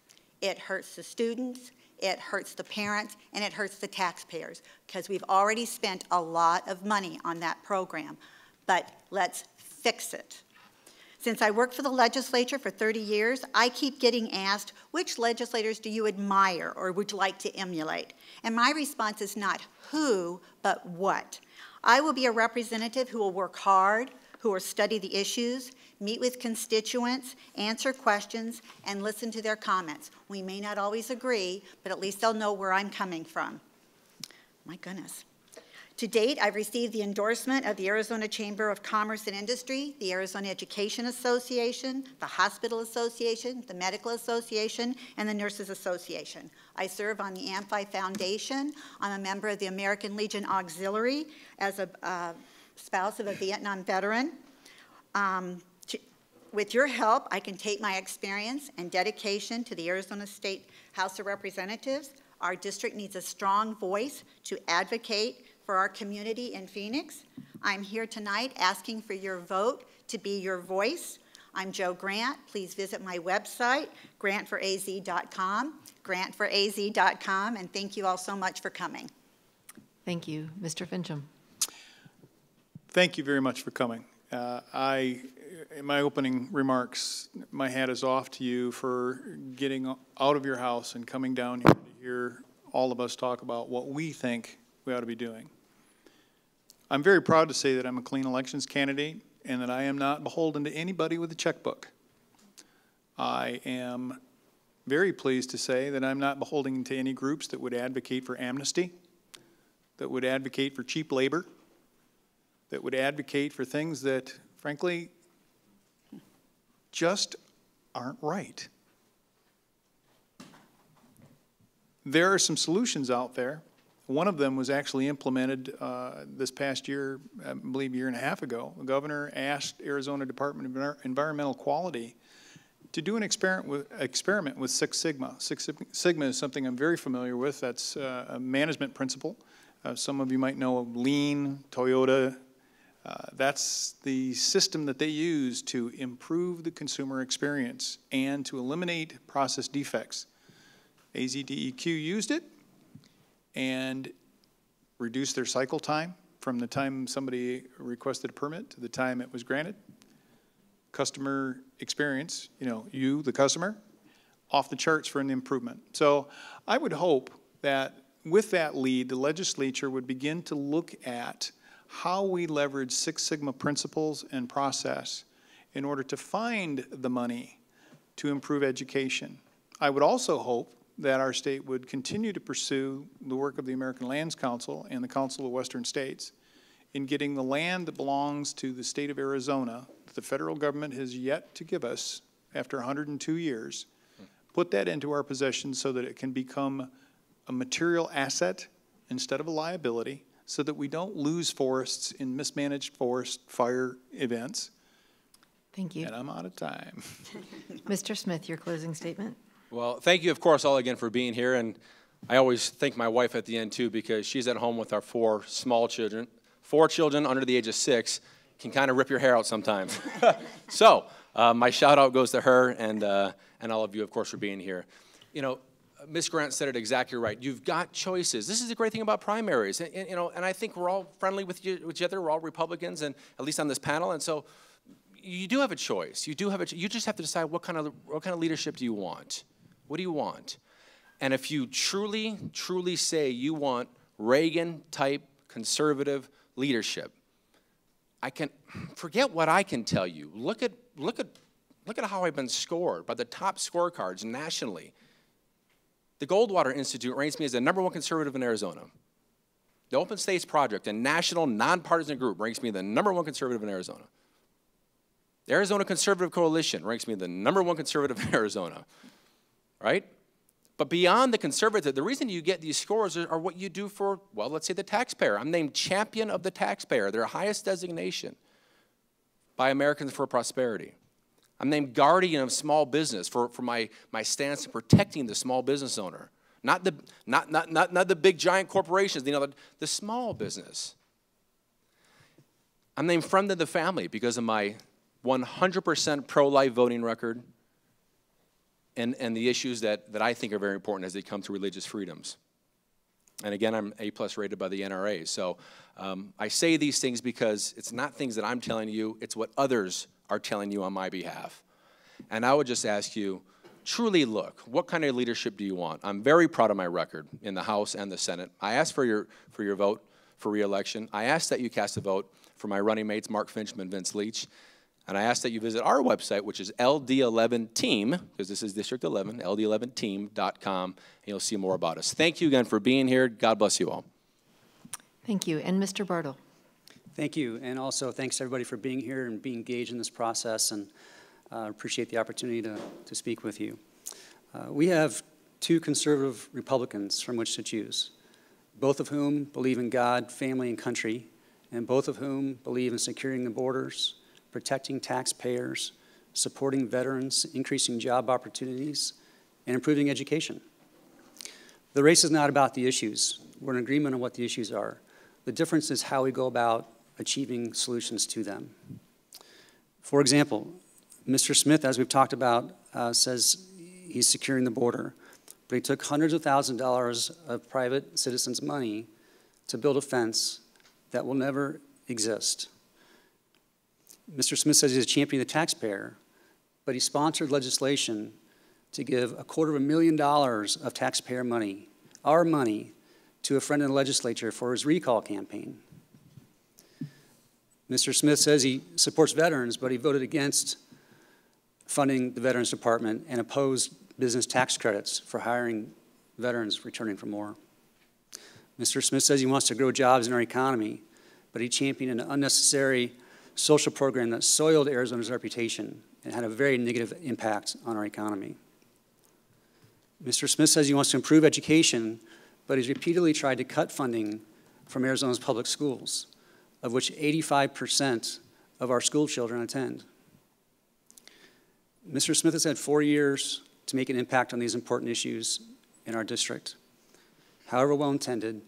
it hurts the students, it hurts the parents, and it hurts the taxpayers, because we've already spent a lot of money on that program. But let's fix it. Since I worked for the legislature for 30 years, I keep getting asked, which legislators do you admire or would you like to emulate? And my response is not who, but what. I will be a representative who will work hard, who will study the issues, meet with constituents, answer questions, and listen to their comments. We may not always agree, but at least they'll know where I'm coming from. My goodness. To date, I've received the endorsement of the Arizona Chamber of Commerce and Industry, the Arizona Education Association, the Hospital Association, the Medical Association, and the Nurses Association. I serve on the Amphi Foundation. I'm a member of the American Legion Auxiliary as a spouse of a Vietnam veteran. With your help, I can take my experience and dedication to the Arizona State House of Representatives. Our district needs a strong voice to advocate for our community in Phoenix. I'm here tonight asking for your vote to be your voice. I'm Jo Grant. Please visit my website, grantforaz.com, grantforaz.com, and thank you all so much for coming. Thank you. Mr. Fincham. Thank you very much for coming. In my opening remarks, my hat is off to you for getting out of your house and coming down here to hear all of us talk about what we think we ought to be doing. I'm very proud to say that I'm a clean elections candidate and that I am not beholden to anybody with a checkbook. I am very pleased to say that I'm not beholden to any groups that would advocate for amnesty, that would advocate for cheap labor, that would advocate for things that, frankly, just aren't right. There are some solutions out there. One of them was actually implemented this past year, I believe a year and a half ago. The governor asked Arizona Department of Environmental Quality to do an experiment with Six Sigma. Six Sigma is something I'm very familiar with. That's a management principle. Some of you might know of Lean, Toyota. That's the system that they use to improve the consumer experience and to eliminate process defects. AZDEQ used it and reduced their cycle time from the time somebody requested a permit to the time it was granted. Customer experience, you, the customer, off the charts for an improvement. So I would hope that with that lead, the legislature would begin to look at how we leverage Six Sigma principles and process in order to find the money to improve education. I would also hope that our state would continue to pursue the work of the American Lands Council and the Council of Western States in getting the land that belongs to the state of Arizona, that the federal government has yet to give us after 102 years, put that into our possession so that it can become a material asset instead of a liability, so that we don't lose forests in mismanaged forest fire events. Thank you. And I'm out of time. Mr. Smith, your closing statement. Well, thank you, of course, all again for being here. And I always thank my wife at the end, too, because she's at home with our 4 small children. 4 children under the age of 6 can kind of rip your hair out sometimes. So my shout-out goes to her and all of you, of course, for being here. You know, Ms. Grant said it exactly right. You've got choices. This is the great thing about primaries. And, you know, and I think we're all friendly with each other. We're all Republicans, and at least on this panel. And so you do have a choice. You just have to decide what kind of leadership do you want? What do you want? And if you truly, truly say you want Reagan-type conservative leadership, I can forget what I can tell you. Look at how I've been scored by the top scorecards nationally. The Goldwater Institute ranks me as the #1 conservative in Arizona. The Open States Project, a national nonpartisan group, ranks me the #1 conservative in Arizona. The Arizona Conservative Coalition ranks me the #1 conservative in Arizona, right? But beyond the conservative, the reason you get these scores are what you do for, well, let's say the taxpayer. I'm named champion of the taxpayer, their highest designation by Americans for Prosperity. I'm named guardian of small business for my stance in protecting the small business owner. Not the big giant corporations, you know, the small business. I'm named friend of the family because of my 100% pro-life voting record and the issues that I think are very important as they come to religious freedoms. And again, I'm A+ rated by the NRA. So I say these things because it's not things that I'm telling you, it's what others are telling you on my behalf. And I would just ask you, truly look, what kind of leadership do you want? I'm very proud of my record in the House and the Senate. I ask for your vote for re-election. I ask that you cast a vote for my running mates, Mark Finchman and Vince Leach. And I ask that you visit our website, which is LD11 Team, because this is District 11, LD11team.com, and you'll see more about us. Thank you again for being here. God bless you all. Thank you. And Mr. Bartle. Thank you, and also thanks to everybody for being here and being engaged in this process, and appreciate the opportunity to speak with you. We have 2 conservative Republicans from which to choose, both of whom believe in God, family, and country, and both of whom believe in securing the borders, protecting taxpayers, supporting veterans, increasing job opportunities, and improving education. The race is not about the issues. We're in agreement on what the issues are. The difference is how we go about achieving solutions to them. For example, Mr. Smith, as we've talked about, says he's securing the border, but he took hundreds of thousands of dollars of private citizens' money to build a fence that will never exist. Mr. Smith says he's a champion of the taxpayer, but he sponsored legislation to give $250,000 of taxpayer money, our money, to a friend in the legislature for his recall campaign. Mr. Smith says he supports veterans, but he voted against funding the Veterans Department and opposed business tax credits for hiring veterans returning from war. Mr. Smith says he wants to grow jobs in our economy, but he championed an unnecessary social program that soiled Arizona's reputation and had a very negative impact on our economy. Mr. Smith says he wants to improve education, but he's repeatedly tried to cut funding from Arizona's public schools, of which 85% of our school children attend. Mr. Smith has had 4 years to make an impact on these important issues in our district. However well-intended,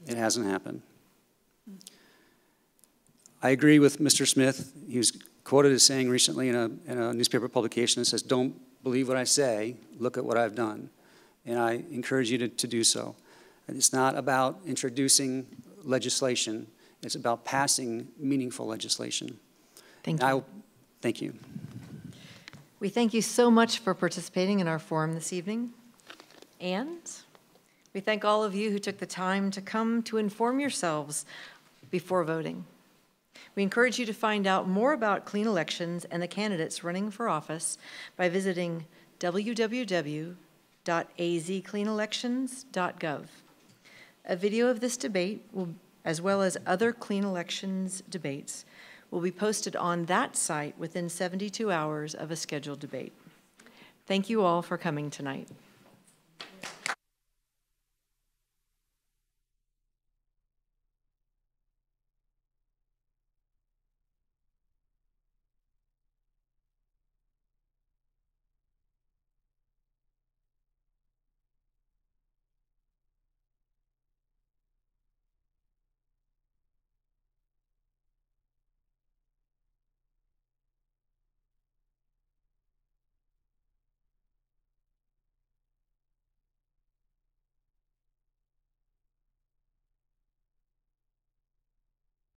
it hasn't happened. I agree with Mr. Smith. He was quoted as saying recently in a newspaper publication that says, "Don't believe what I say, look at what I've done." And I encourage you to do so. And it's not about introducing legislation, it's about passing meaningful legislation. Thank you. Thank you. We thank you so much for participating in our forum this evening. And we thank all of you who took the time to come to inform yourselves before voting. We encourage you to find out more about clean elections and the candidates running for office by visiting www.azcleanelections.gov. A video of this debate, as well as other clean elections debates, will be posted on that site within 72 hours of a scheduled debate. Thank you all for coming tonight.